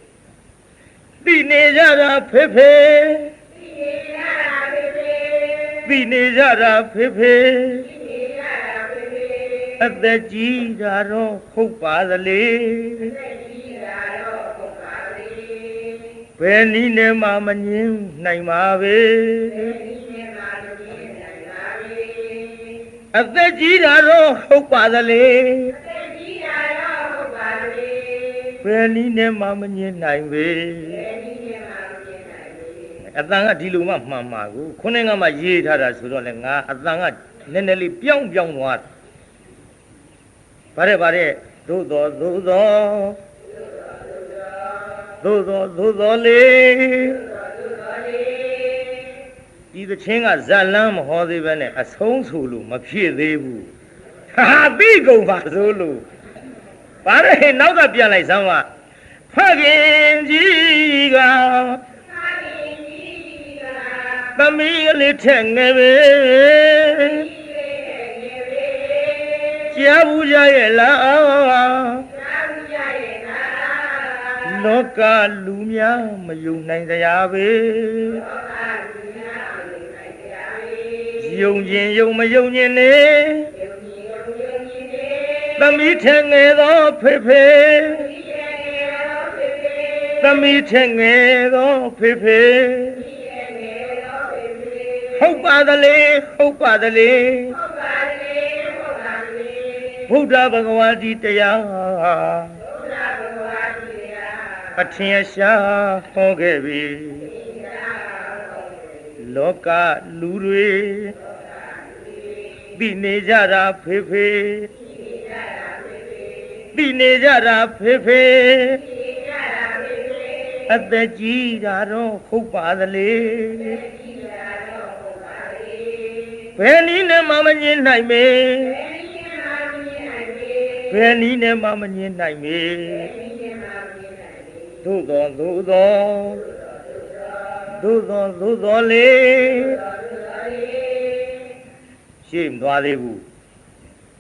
သိနေကြတာဖေဖေသိနေကြတာဖေဖေအသက်ကြီးတာတော့ဟုတ်ပါသလေဘယ်နည်းနဲ့မှမငြင်းနိုင်ပါပဲအသက်ကြီးတာတော့ဟုတ်ပါသလေဘယ်နည်းနဲ့မှမငြင်းနိုင်ပဲအတန်ကဒီလိုမှမှန်မှာကိုခုနကမှရေးထားတာဆိုတော့လေငါအတန်ကနည်းနည်းလေးပြောင်းသွားဗါတဲ့သို့တော်လေဒီသချင်းကဇလန်းမဟောသေးပဲနဲ့အဆုံးဆိုလို့မဖြစ်သေးဘူးဟာသိကုန်ပါဆိုလို့ဗါတဲ့နောက်ကပြန်လိုက်စမ်းပါဖခင်ကြီးကသမီးလေးထက်ငယ်ပဲကြားဘူးကြရဲ့လားလောကလူများမယုံနိုင်ကြပဲယုံခြင်းယုံမယုံခြင်းနဲ့သမီးထက်ငယ်သောဖေဖေသမီးထက်ငယ်သောဖေဖေဟုတ်ပါသလေဟုတ်ပါသလေဘုရားဘဂဝါဒီတရားအထင်ရှားဟောခဲ့ပြီလောကလူတွေသိနေကြတာဖေဖေသိနေကြတာဖေဖေအသက်ကြီးတာတော့ဟုတ်ပါသလေဘယ်နည်းနဲ့မှမငြင်းနိုင်မေဘယ်နည်းနဲ့မှမငြင်းနိုင်မေသို့တော်လေရှေ့မသွားသေးဘူး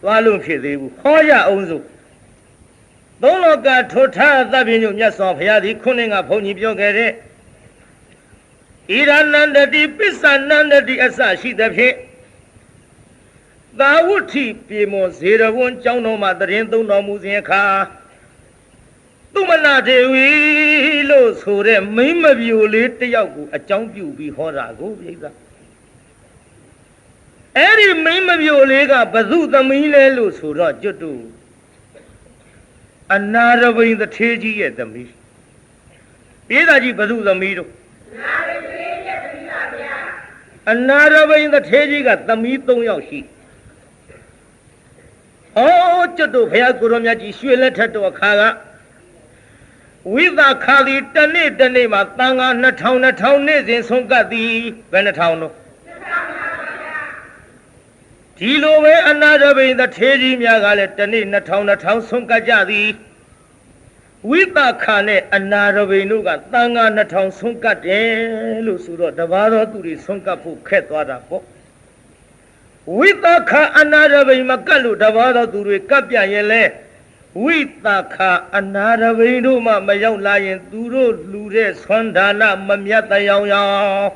သွားလို့ဖြစ်သေးဘူးဟောရအောင်စို့သုံးလောကထိုထားသဗ္ဗညုမြတ်စွာဘုရားသည်ခုနှစ်ကဘုန်းကြီးပြောခဲ့တဲ့ဣရဏန္တတိပစ္စနန္တတိအစရှိသဖြင့်သာဝုထိပြေမောဇေရဝံကျောင်းတော်မှာတရင်သုံးတော်မူစဉ်အခါသူမနာဒေဝီလို့ဆိုတဲ့မိမပြိုလေးတယောက်ကိုအကြောင်းပြုပြီးဟောတာကိုပြိဿအဲ့ဒီမိမပြိုလေးကဘသူသမီးလဲလို့ဆိုတော့ကျွတ်တူအနာရဘိန်တထေးကြီးရဲ့သမီးပြေးသားကြီးဘသူသမီးတို့အနာရဘိန်တထေးကြီးကသမီး3ယောက်ရှိကျွတ်တို့ဘုရားကိုရောမြတ်ကြီးရွှေလက်ထက်တော်အခါကဝိသခါလီတနေ့မှာတန်ခါ2000နေ့စဉ်ဆုံးကပ်သည်ဘယ်2000တို့ဒီလိုပဲအနာရဘိန်တထေးကြီးများကလည်းတနေ့2000ဆုံးကပ်ကြသည်ဝိသခါနဲ့အနာရဘိန်တို့ကတန်ခါ2000ဆုံးကပ်တယ်လို့ဆိုတော့တပါးတော်သူတွေဆုံးကပ်ဖို့ခက်သွားတာပေါ့ဝိသခာအနာရဘိန်မကတ်လို့တပါးတော်သူတွေကပ်ပြန်ရင်လဲဝိသခာအနာရဘိန်တို့မှမရောက်လာရင်သူတို့လူတဲ့ဆွမ်းဒါနမမြတ်တရားအောင်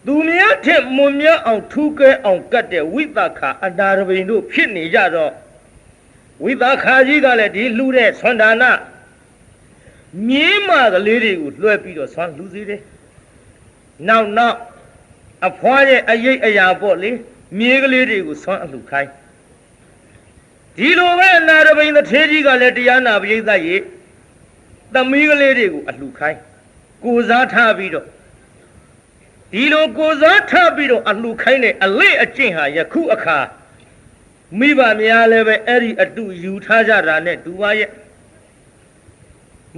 သူများထက်မွန်မြတ်အောင်ထူးကဲအောင်ကတ်တဲ့ဝိသခာအနာရဘိန်တို့ဖြစ်နေကြတော့ဝိသခာကြီးကလည်းဒီလူတဲ့ဆွမ်းဒါနမြင်းမကလေးတွေကိုလွှဲပြီးတော့ဆွမ်းလူစီတယ်နောက်အဖွားရဲ့အရေးအရာပေါ့လေမြေကလေးတွေကိုဆွမ်းအလှခိုင်းဒီလိုပဲအနာရဘိန်တထေးကြီးကလည်းတရားနာပရိသတ်ရေသမီးကလေးတွေကိုအလှခိုင်းကိုစားထားပြီးတော့ဒီလိုကိုစားထားပြီးတော့အလှခိုင်းတဲ့အလေးအကျင့်ဟာယခုအခါမိဘများလည်းပဲအဲ့ဒီအတူယူထားကြတာနဲ့ဒူပါရဲ့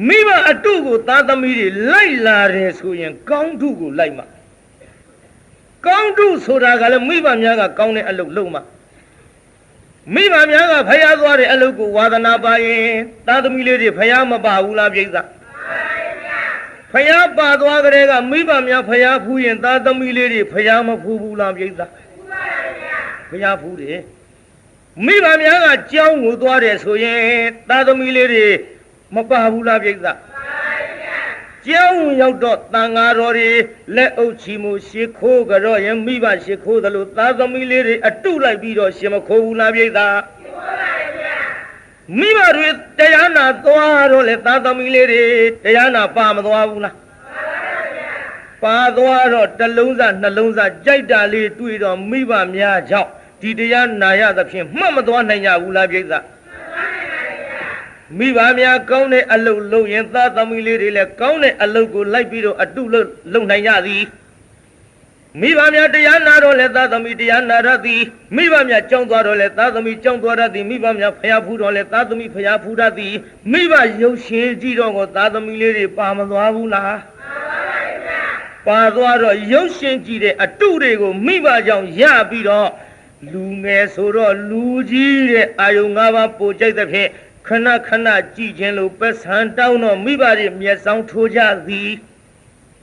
မိဘအတုကိုသားသမီးတွေလိုက်လာတယ်ဆိုရင်ကောင်းထုကိုလိုက်မှာကောင်းထုဆိုတာကလည်းမိဘများကကောင်းတဲ့အလုပ်လုပ်မှာမိဘများကဖျားသွားတဲ့အလုပ်ကိုဝါသနာပါရင်သားသမီးလေးတွေဖျားမပါဘူးလားပြိဿဖျားပါသွားကြတဲ့ကမိဘများဖျားဖူးရင်သားသမီးလေးတွေဖျားမဖူးဘူးလားပြိဿဖျားဖူးတယ်မိဘများကကြောင်းကိုသွားတယ်ဆိုရင်သားသမီးလေးတွေမပါဘူးလားပြိဿကျောင်းရောက်တော့တန်ဃာတော်တွေလက်အုပ်ချီမှုရှေခိုးကြတော့ရင်မိဘရှေခိုးသလိုသားသမီးလေးတွေအတုလိုက်ပြီးတော့ရှင်မခိုးဘူးလားပြိဿမိဘတွေတရားနာသွားတော့လေသားသမီးလေးတွေတရားနာပါမသွားဘူးလားပါသွားတော့တစ်လုံးစားနှလုံးစားကြိုက်တာလေးတွေ့တော့မိဘများကြောင့်ဒီတရားနာရသဖြင့်မှတ်မသွားနိုင်ကြဘူးလားပြိဿမိဘများကောင်းတဲ့အလုပ်လုပ်ရင်သားသမီးလေးတွေလည်းကောင်းတဲ့အလုပ်ကိုလိုက်ပြီးတော့အတုလုပ်နိုင်ကြသည်မိဘများတရားနာတော့လည်းသားသမီးတရားနာရသည်မိဘများကြောင်းသွားတော့လည်းသားသမီးကြောင်းသွားရသည်မိဘများဖျားဖူးတော့လည်းသားသမီးဖျားဖူးရသည်မိဘရုပ်ရှင်ကြည့်တော့ကိုသားသမီးလေးတွေပါမသွားဘူးလားပါသွားတော့ရုပ်ရှင်ကြည့်တဲ့အတုတွေကိုမိဘကြောင့်ရပြီးတော့လူငယ်ဆိုတော့လူကြီးတဲ့အာယုံ၅ပါးပိုကြိုက်တဲ့ဖြင့်ခဏခဏကြည့်ခြင်းလို့ပတ်စံတောင်းတော့မိဘတွေမျက်စောင်းထိုးကြသည်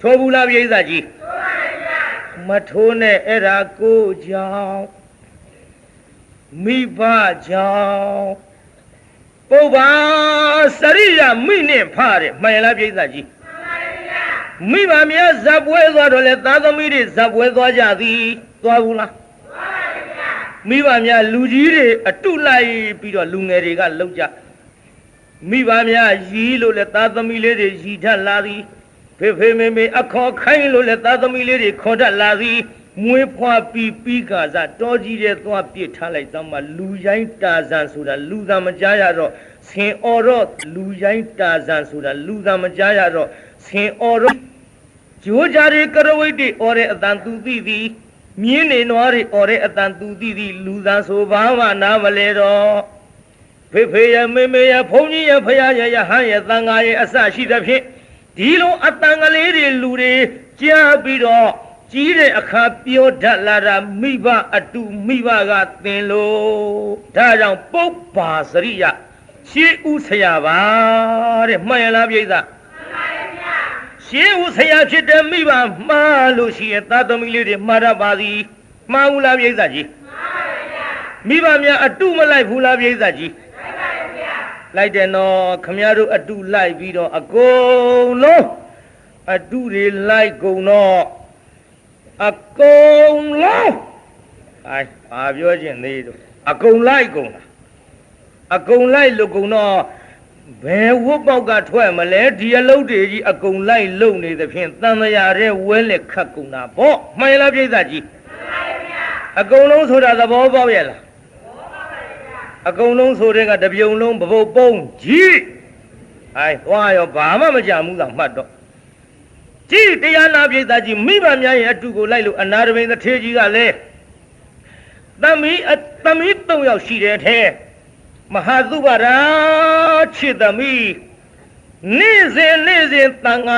ထိုးဘူးလားပြိဿကြီးမထိုးနဲ့အဲ့ဒါကိုကြောင့်မိဘကြောင့်ပုဗ္ဗာစရိယမိနဲ့ဖတယ်မှန်လားပြိဿကြီးမိဘများဇပ်ပွဲသွားတော့လေသားသမီးတွေဇပ်ပွဲသွားကြသည်သွားဘူးလားမိဘများလူကြီးတွေအတုလိုက်ပြီးတော့လူငယ်တွေကလှုပ်ကြမိဘများရီးလို့လေသားသမီးလေးတွေရီထလာသည်ဖေဖေမေမေအခေါ်ခိုင်းလို့လေသားသမီးလေးတွေခေါ်တတ်လာသည်မွေးဖွားပြီးကစားတောကြီးတဲ့သွားပြစ်ထားလိုက်သမှာလူရိုင်းတာဇန်ဆိုတာလူသာမကြားရတော့ဆင်အော်တော့လူရိုင်းတာဇန်ဆိုတာလူသာမကြားရတော့ဆင်အော်တော့ဂျိုးကြတွေကရဝိတ်တွေအော်တဲ့အတန်သူသိသည်မြင်းနေနွားတွေအော်တဲ့အတန်သူသိသည်လူသာဆိုဘာမှနားမလဲတော့ဖေဖေရမေမေရဖုန်ကြီးရဖယားရရဟန်းရသံဃာရအစရှိသဖြင့်ဒီလိုအတန်ကလေးတွေလူတွေကြားပြီးတော့ကြီးတဲ့အခါပြောတတ်လာတာမိဘအတူမိဘကသင်လို့ဒါကြောင့်ပုပ္ပါစရိယရှေးဥဆရာပါတဲ့မှန်ရလားပြိဿရှေးဥဆရာဖြစ်တဲ့မိဘမှားလို့ရှိရင်သာသမီလေးတွေမှားတတ်ပါသည်မှားဘူးလားပြိဿကြီးမိဘများအတူမလိုက်ဘူးလားပြိဿကြီးလိုက်တယ်နော်ခမရတို့အတူလိုက်ပြီးတော့အကုန်လုံးအတူတွေလိုက်ကုန်တော့အကုန်လုံးဘာပြောချင်သေးတော့အကုန်လိုက်ကုန်တာအကုန်လိုက်လို့ကုန်တော့ဘယ်ဝတ်ပေါက်ကထွက်မလဲဒီအလုပ်တွေကြီးအကုန်လိုက်လုံနေသဖြင့်တန်မြာတဲ့ဝဲလက်ခတ်ကုန်တာပေါ့မှန်လားပြိဿကြီးအကုန်လုံးဆိုတာသဘောပေါက်ရဲ့လားအကုန်လုံးဆိုတဲ့ကတပြုံလုံးပပုတ်ပုံးကြီးသွားရောဘာမှမကြဘူးသာမှတ်တော့ကြည်တရားနာပြိဿကြီးမိဘများရဲ့အတူကိုလိုက်လို့အနာတပိန်တစ်ထေကြီးကလည်းသမီး3ယောက်ရှိတယ်ထဲမဟာသုဘရာချစ်သမီးနေ့စဉ်တန်ခါ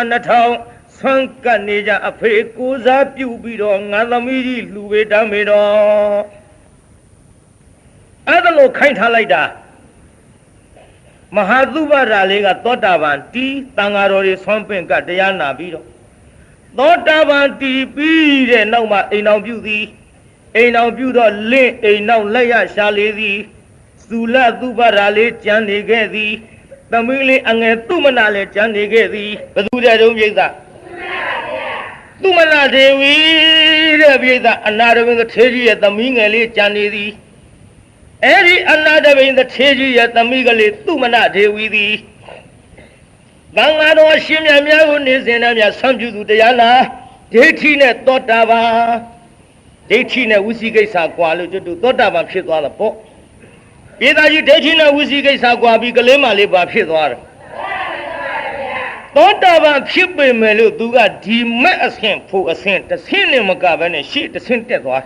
2000ဆွမ်းကပ်နေကြအဖေကိုစားပြုပြီးတော့ငါသမီးကြီးလှူပေးတမ်းမေတော့အဲ့ဒါလို့ခိုင်းထားလိုက်တာမဟာသုဘရာလေးကသောတာပန်တီးတန်ဃာတော်တွေဆွမ်းပင့်ကတရားနာပြီးတော့သောတာပန်တီးပြီးတဲ့နောက်မှာအိမ်တော်ပြုသည်အိမ်တော်ပြုတော့လင့်အိမ်နောက်လက်ရရှာလေသည်သုလသုဘရာလေးကြံနေခဲ့သည်သမီးလေးအငယ်သူမနာလေးကြံနေခဲ့သည်ဘသူတဲ့တုံးပြိဿသူမနာဒေဝီတဲ့ပြိဿအနာရဝင်းသေကြီးရဲ့သမီးငယ်လေးကြံနေသည်အဲ့ဒီအနာတပိန်တစ်ထေကြီးရဲ့သမီးကလေးသူမနဒေဝီသည်သံဃာတော်ရှင်မြတ်များကိုနေစဉ်နဲ့များဆံပြုသူတရားနာဒိဋ္ဌိနဲ့သောတာပန်ဒိဋ္ဌိနဲ့ဝိသိကိစ္စကွာလို့ကျွတ်သောတာပန်ဖြစ်သွားတာပေါ့ပြေသာကြီးဒိဋ္ဌိနဲ့ဝိသိကိစ္စကွာပြီးကလေးမလေးပါဖြစ်သွားတယ်သောတာပန်ဖြစ်ပေမဲ့လို့သူကဒီမဲ့အဆင့်ဖို့အဆင့်တစ်ဆင့်နဲ့မကဘဲနဲ့ရှေ့တစ်ဆင့်တက်သွား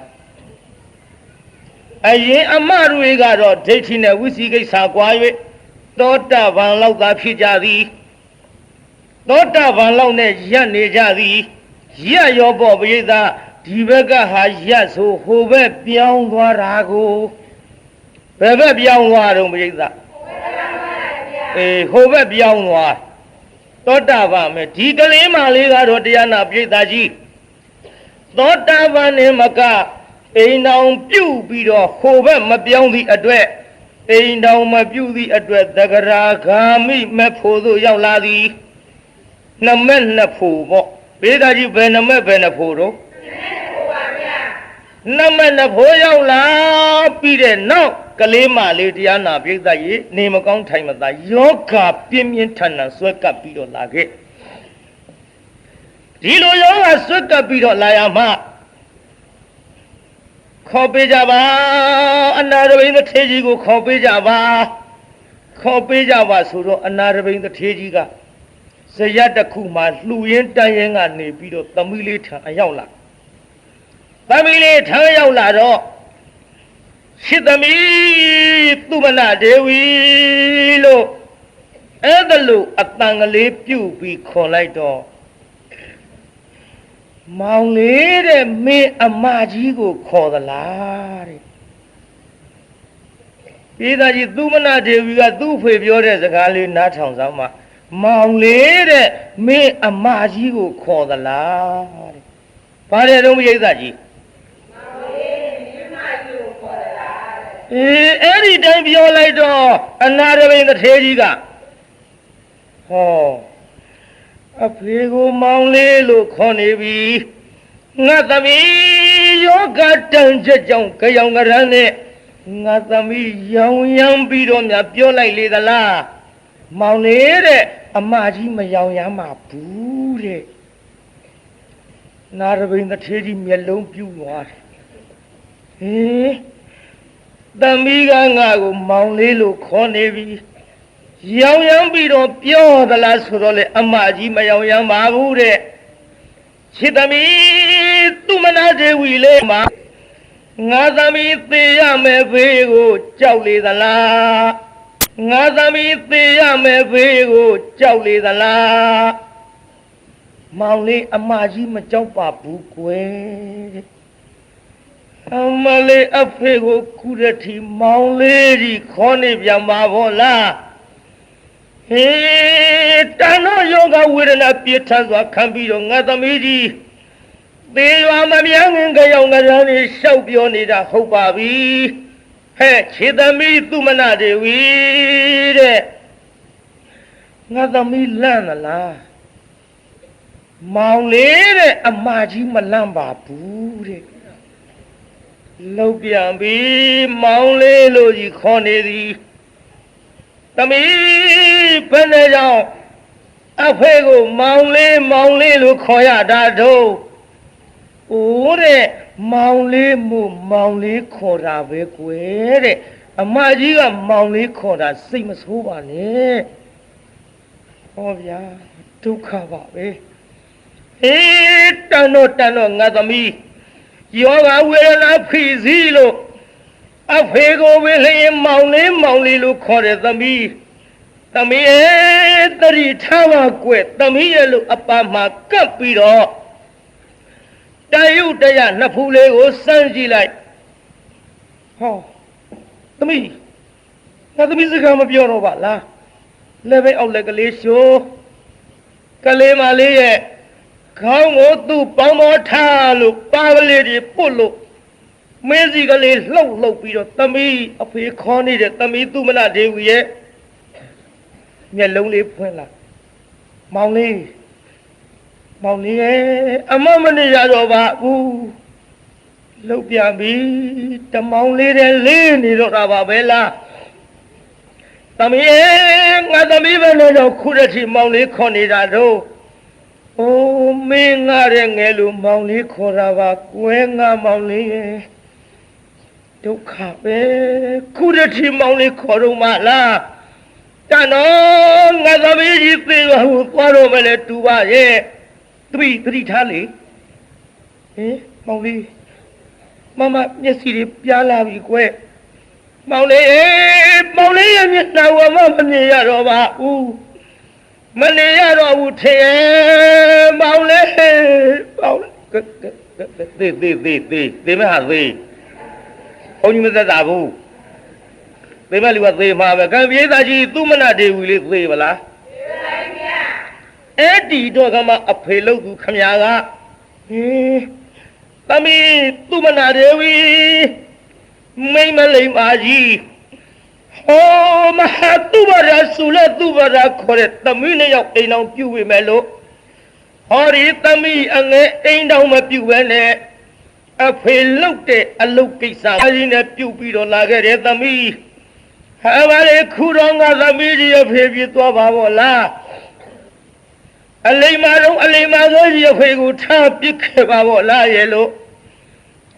အရင်အမတွေကတော့ဒိဋ္ဌိနဲ့ဝိသိကိစ္စကွာ၍သောတာပန်လောက်သာဖြစ်ကြသည် သောတာပန်လောက်နဲ့ရက်နေကြသည်ရက်ရောပေါ့ပရိသတ်ဒီဘက်ကဟာရက်ဆိုဟိုဘက်ပြောင်းသွားတာကိုဘယ်ဘက်ပြောင်းသွားတော့ပရိသတ်ဟိုဘက်ပြောင်းသွားသောတာပန်မယ်ဒီကလေးမလေးကတော့တရားနာပရိသတ်ကြီးသောတာပန်နဲ့မကအိမ်တော်ပြုတ်ပြီးတော့ဟိုဘက်မပြောင်းသည့်အတွက်အိမ်တော်မပြုတ်သည့်အတွက်သဂရာဂာမိမဖို့သို့ရောက်လာသည်နမက်နှစ်ဖို့ပေါ့ပရိသတ်ကြီးဘယ်နမက်ဘယ်နှစ်ဖို့တော့နမက်နှစ်ဖို့ရောက်လာပြီးတဲ့နောက်ကလေးမလေးတရားနာပရိသတ်ကြီးနေမကောင်းထိုင်မသာယောဂပြင်းပြင်းထန်ထန်ဆွဲကပ်ပြီးတော့လာခဲ့ဒီလိုယောဂဆွဲကပ်ပြီးတော့လာရမှခေါ်ပေးကြပါအနာရဘိန်းတစ်ထေးကြီးကိုခေါ်ပေးကြပါခေါ်ပေးကြပါဆိုတော့အနာရဘိန်းတစ်ထေးကြီးကဇယက်တစ်ခုမှလှူရင်းတန်းရင်းကနေပြီးတော့သမီးလေးထံအရောက်လာသမီးလေးထံရောက်လာတော့ရှိသမီးသူမနာဒေဝီလို့အဲ့ဒါလို့အတန်ကလေးပြုတ်ပြီးခေါ်လိုက်တော့မောင်လေးတဲ့မင်းအမကြီးကိုခေါ်သလားတဲ့ပြည်သားကြီးသူမနာဒေဝီကသူ့ဖေပြောတဲ့စကားလေးနားထောင်စမ်းမှမောင်လေးတဲ့မင်းအမကြီးကိုခေါ်သလားတဲ့ဘာတဲ့တော့ပြည်သားကြီးမောင်လေးမင်းအမကြီးကိုခေါ်သလားတဲ့အဲ့ဒီတိုင်းပြောလိုက်တော့အနာရဘိန်တစ်ထေးကြီးကဟောအဖေကိုမောင်လေးလို့ခေါ်နေပြီငါသမီးယောဂတန်ချက်ကြောင့်ကြောင်ကရမ်းနဲ့ငါသမီးရောင်ရမ်းပြီးတော့များပြောလိုက်လေသလားမောင်လေးတဲ့အမကြီးမရောင်ရမ်းပါဘူးတဲ့နာရဘိန်တစ်ထေးကြီးမျက်လုံးပြူသွားတယ်ဟေးသမီးကငါကိုမောင်လေးလို့ခေါ်နေပြီရောင်ရမ်းပြီးတော့ပြောသလားဆိုတော့လေအမကြီးမရောင်ရမ်းပါဘူးတဲ့ချစ်သမီးသူမနာဒေဝီလေးမှာငါသမီးသေရမယ်ဘေးကိုကြောက်လေသလားငါသမီးသေရမယ်ဘေးကိုကြောက်လေသလားမောင်လေးအမကြီးမကြောက်ပါဘူးကွယ်အမလေးအဖေကိုခုတည်းထိမောင်လေးကြီးခေါ်နေပြန်ပါဘောလားဟေးတဏှာယောဂဝေဒနာပြည့်ထန်စွာခံပြီးတော့ငါသမီးကြီးသေရွာမမြန်းငင်ကြောင်ငရမ်းလေးရှောက်ပြောနေတာဟုတ်ပါပြီဟဲ့ခြေသမီးသူမနာဒေဝီတဲ့ငါသမီးလန့်သလားမောင်လေးတဲ့အမကြီးမလန့်ပါဘူးတဲ့လောက်ပြန်ပြီမောင်လေးလို့ကြီးခေါ်နေသည်သမီးဘယ်နဲ့ကြောင့်အဖေကိုမောင်လေးလို့ခေါ်ရတာတော့အိုးတဲ့မောင်လေးမို့မောင်လေးခေါ်တာပဲကွယ်တဲ့အမကြီးကမောင်လေးခေါ်တာစိတ်မဆိုးပါနဲ့ဟောဗျာဒုက္ခပါပဲဟေးတန်တော့ငါသမီးယောဂဝေဒနာဖြစ်စီလို့အဖေကိုပဲလေမောင်လေးလို့ခေါ်တယ်သမီးတတိထားပါကွယ်သမီးရဲ့လို့အပမှာကပ်ပြီးတော့တယုတ်တရနှစ်ဖူးလေးကိုစမ်းကြည့်လိုက်ဟောသမီးငါသမီးစကားမပြောတော့ပါလားလက်ပဲအောက်လက်ကလေးရှိုးကလေးမလေးရဲ့ခေါင်းကိုသူ့ပေါင်းပေါ်ထားလို့ပါကလေးတွေပုတ်လို့မင်းစီကလေးလှုပ်ပြီးတော့သမီးအဖေခေါ်နေတဲ့သမီးသူမနာဒေဝီရဲ့မျက်လုံးလေးဖွင့်လာမောင်လေးရဲ့အမမနေရတော့ပါဘူးလှုပ်ပြန်ပြီတမောင်လေးတဲ့လေးနေတော့တာပါပဲလားသမီးရဲ့ငါသမီးပဲလို့တော့ခုတည်းထိမောင်လေးခေါ်နေတာတော့အိုးမင်းငါတဲ့ငယ်လို့မောင်လေးခေါ်တာပါကွယ်ငါမောင်လေးရဲ့ဒုက္ခပဲခုတည်းထိမောင်လေးခေါ်တော့မလားတန်တော့ငါသမီးကြီးသေပါဘူးသွားတော့မလဲတူပါရဲ့သတိထားလေဟင်မောင်လေးမမမျက်စိတွေပြားလာပြီကွယ်မောင်လေးရဲ့မျက်နှာဝမမြင်ရတော့ပါဘူး မနေရတော့ဘူးထင်မောင်လေးမောင်သေမဟာသေဘုန်းကြီးမသက်သာဘူးသေမလူကသေမှာပဲကံပြေးသားကြီးသူမနာဒေဝီလေးသေပါလားသေပါဗျာအဲ့ဒီတော့ကမှအဖေလို့သူခမညာကသမီးသူမနာဒေဝီမိမလိမ္မာကြီးဟောမဟာသူဘရာဆူလသူဘရာခေါ်တဲ့သမီးနဲ့ရောက်အိမ်အောင်ပြုဝေမယ်လို့ဟောဒီသမီးအငယ်အိမ်တော်မပြုဘဲနဲ့အဖေလုတ်တဲ့အလုတ်ကိစ္စအကြီးနဲ့ပြုတ်ပြီးတော့လာခဲ့တဲ့သမီးဟာပါလေခုတော့ငါသမီးကြီးအဖေပြသွားပါဘောလားအလိမ္မာတော့အလိမ္မာဆိုကြီးအဖေကိုထားပစ်ခဲ့ပါဘောလားရဲ့လို့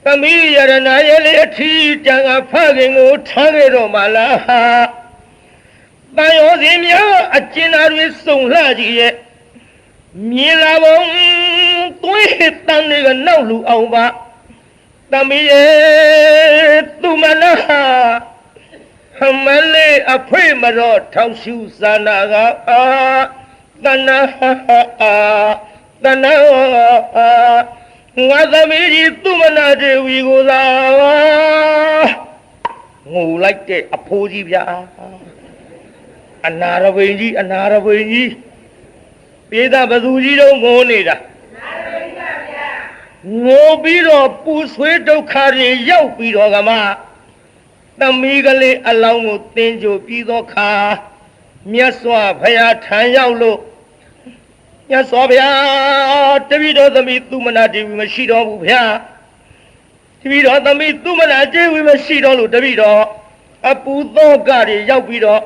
သမီးရတနာရဲ့လေအထီးတန်ကဖခင်ကိုထားခဲ့တော့မှလားဟာတန်ရောစင်များအကျဉ်းသားတွေစုံလှကြည့်ရဲ့မြင်လာပုံသွေးတန်တွေကနောက်လူအောင်ပါသမီးရဲ့သူမနာမလေးအဖေမတော့ထောင်ရှူစာနာကတနာတနာငါသမီးကြီးသူမနာဒေဝီကိုသာငိုလိုက်တဲ့အဖိုးကြီးဗျာအနာရဘိန်ကြီးအနာရဘိန်ကြီးပြေးတာဘသူကြီးတော့ငိုနေတာငိုပြီးတော့ပူဆွေးဒုက္ခတွေရောက်ပြီးတော့ကမှသမီးကလေးအလောင်းကိုသင်ကြိုပြီးသောခါမြတ်စွာဘုရားထံရောက်လို့မြတ်စွာဘုရားတပည့်တော်သမီးသူမနာဒေဝီမရှိတော့ဘူးဗျာတပည့်တော်သမီးသူမနာဒေဝီမရှိတော့လို့တပည့်တော်အပူသောကတွေရောက်ပြီးတော့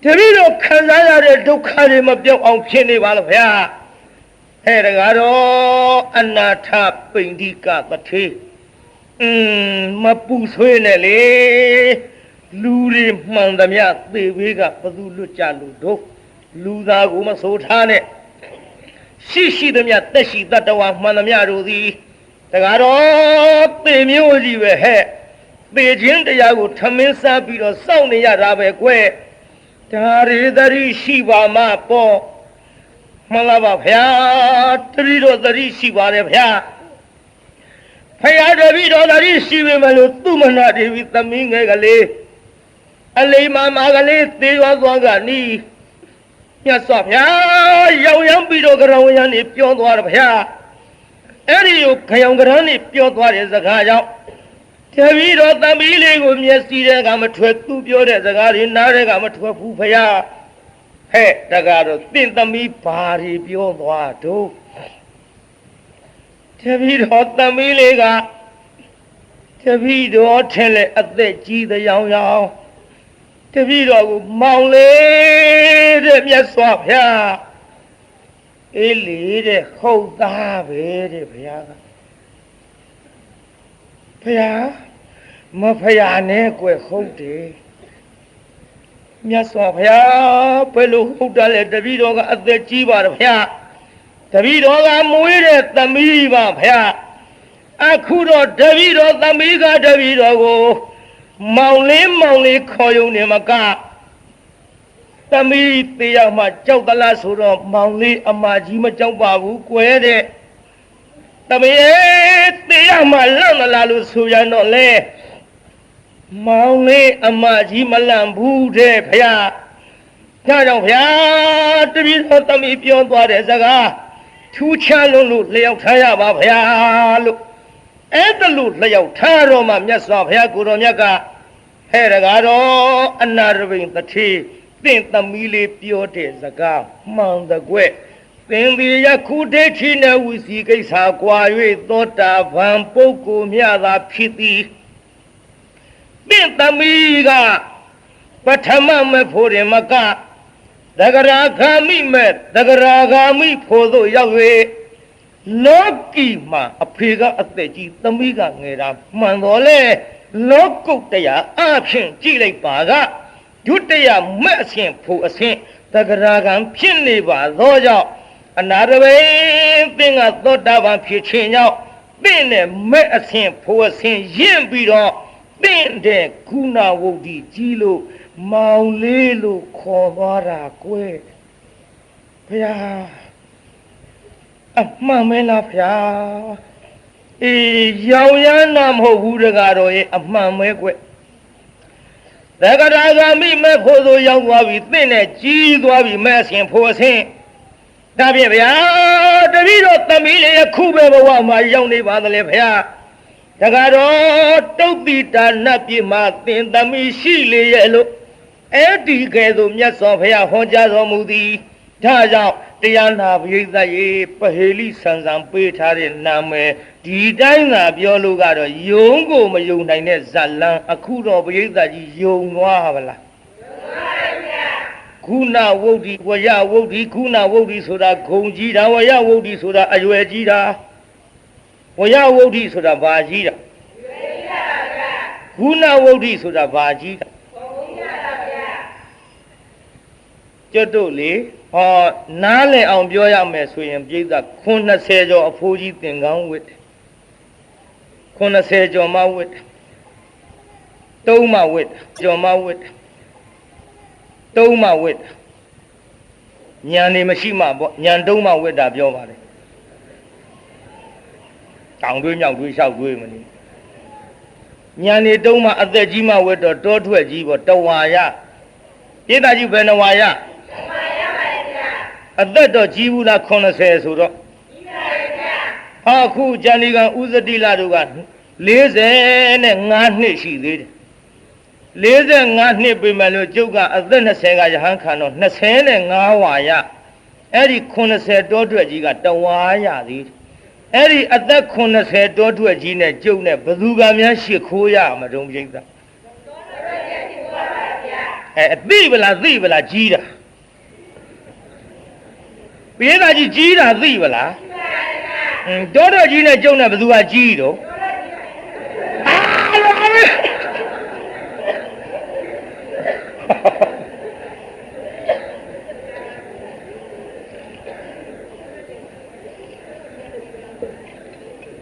တပည့်တော်ခံစားရတဲ့ဒုက္ခတွေမပြောက်အောင်ဖြစ်နေပါလားဗျာအဲ့ဒါကတော့အနာထပိန္ဒိကသထေမပူဆွေးနဲ့လေလူတွေမှန်သမျှသေဘေးကဘသူလွတ်ကြလို့တို့လူသားကိုမဆိုထားနဲ့ရှိသမျှတက်ရှိတတ္တဝါမှန်သမျှတို့သည်တကားတော့သေမျိုးကြီးပဲဟဲ့သေခြင်းတရားကိုထမင်းစားပြီးတော့စောင့်နေရတာပဲကွယ်ဒါရီသတိရှိပါမှပေါ့မှန်လားပါဗျာတတိတော်သတိရှိပါတယ်ဗျာဖယားတပည့်တော်သတိရှိပေမဲ့လို့သူမနာဒေဝီသမီးငယ်ကလေးအလိမ္မာကလေးသေသွားသွားကနီးမြတ်စွာဘုရားရောက်ရောက်ပြီးတော့ကရဝယံနေပြောသွားတယ်ဗျာအဲ့ဒီကိုခရောင်ကရန်းနေပြောသွားတဲ့စကားကြောင့်တပည့်တော်သမီးလေးကိုမျက်စိထဲကမထွက်သူပြောတဲ့စကားတွေနားထဲကမထွက်ဘူးဗျာဟဲ့တကားတော့တင့်သမီးဘာတွေပြောသွားတော့တပည့်တော်သမီးလေးကတပည့်တော်ထင်လေအသက်ကြီးတဲ့ရောင်ရောင်တပည့်တော်ကိုမောင်လေးတဲ့မြတ်စွာဘုရားအေးလေတဲ့ဟုတ်သားပဲတဲ့ဘုရားကဘုရားမဖယားနဲ့ကွယ်ဟုတ်တယ်မြတ်စွာဘုရားဘယ်လိုဟုတ်တယ်လဲတပည့်တော်ကအသက်ကြီးပါတယ်ဘုရားတပည့်တော်ကမွေးတဲ့သမီးပါဗျာအခုတော့တပည့်တော်သမီးကတပည့်တော်ကိုမောင်လေးခေါ်ယုံနေမကသမီးတရားမှကြောက်သလားဆိုတော့မောင်လေးအမကြီးမကြောက်ပါဘူးကွယ်တဲ့သမီးတရားမှလန့်လာလို့ဆိုရတော့လေမောင်လေးအမကြီးမလန့်ဘူးတဲ့ဗျာဒါကြောင့်ဗျာတပည့်တော်သမီးပြောသွားတဲ့စကားထူးခြားလို့လျှောက်ထားရပါဗျာလို့အဲ့ဒါလို့လျှောက်ထားတော့မှမြတ်စွာဘုရားကိုတော်မြတ်ကဟဲ့တကားတော့အနာရဘိန်တထေသင်သမီးလေးပြောတဲ့စကားမှန်တကွသင်ဒီယခုဒိဋ္ဌိနဲ့ဝိစီကိစ္စကွာ၍သောတာပန်ပုဂ္ဂိုလ်မြတ်သာဖြစ်သည်သင်သမီးကပထမမဲ့ဖို့တယ်မကသဂရာဂာမိမဲ့သဂရာဂာမိဖို့သို့ရောက်၍လောကီမှာအဖေကအသက်ကြီးသမီးကငယ်တာမှန်တော်လေလောကုတ်တရားအဖြစ်ကြည့်လိုက်ပါကဒုတိယမဲ့အရှင်ဖို့အရှင်သဂရာဂံဖြစ်နေပါသောကြောင့်အနာရဘိသင်ကသောတာပန်ဖြစ်ခြင်းကြောင့်သင်နဲ့မဲ့အရှင်ဖို့အရှင်ရင့်ပြီးတော့သင်တဲ့ကုဏဝုဒ္ဓီကြီးလို့မောင်လေးလို့ခေါ်သွားတာကွယ် ဗျာအမှန်မဲလားဗျာအေးရောင်ရမ်းနာမဟုတ်ဘူးတကားတော့ရဲ့အမှန်မဲကွသက္ကရာဂမိမဲ့ဖို့ဆိုရောက်သွားပြီသင့်နဲ့ကြီးသွားပြီမဲ့အစဉ်ဖို့အစဉ်ဒါဖြင့်ဗျာတပည့်တော်သမီးလေးအခုပဲဘဝမှာရောက်နေပါသလဲဗျာတကားတော့တုတ်တိတာနတ်ပြည်မှာသင်သမီးရှိလေရဲ့လို့အဲ့ဒီကဲသို့မြတ်စွာဘုရားဟောကြားတော်မူသည်ဒါကြောင့်တရားနာပရိသတ်ရေပဟေလိဆန်ဆန်ပေးထားတဲ့နာမည်ဒီတိုင်းသာပြောလို့ကတော့ယုံကိုမယုံနိုင်တဲ့ဇလံအခုတော့ပရိသတ်ကြီးယုံသွားပါလားခုနဝုဒ္ဓိဝရဝုဒ္ဓိခုနဝုဒ္ဓိဆိုတာဂုံကြီးတာဝရဝုဒ္ဓိဆိုတာအရွယ်ကြီးတာဝရဝုဒ္ဓိဆိုတာဘာကြီးတာခုနဝုဒ္ဓိဆိုတာဘာကြီးတာကျွတ်တို့လေဟောနားလည်အောင်ပြောရမယ်ဆိုရင်ပြိဿ90ကျော်အဖိုးကြီးသင်္ကန်းဝတ်90ကျော်မဝတ်တုံးမဝတ်ကျော်မဝတ်တုံးမဝတ်ညံနေမရှိမှပေါ့ညံတုံးမဝတ်တာပြောပါလေတောင်တွေးမြောက်တွေးလျှောက်တွေးမလို့ညံနေတုံးမအသက်ကြီးမှဝတ်တော့တောထွက်ကြီးပေါ့တဝါရပြိဿကြီးဘယ်နှဝါရအသက်တော့ကြီးဘူးလား90ဆိုတော့ကြီးပါရဲ့ဗျာဟာခုဇန်ဒီကံဥဇတိလတို့က45နှစ်ရှိသေးတယ်45နှစ်ပြီမဲ့လို့ကျုပ်ကအသက်20ကရဟန်းခံတော့25ဝါရအဲ့ဒီ90တောထွက်ကြီးကတဝါရသေးတယ်အဲ့ဒီအသက်90တောထွက်ကြီးနဲ့ကျုပ်နဲ့ဘယ်သူကများရှ िख ိုးရမတုံးပြိဿအသိပလားသိပလားကြီးတာပိဿကြီးကြီးတာသိပလားတောတော်ကြီးနဲ့ကျုံနဲ့ဘယ်သူကကြီးတော့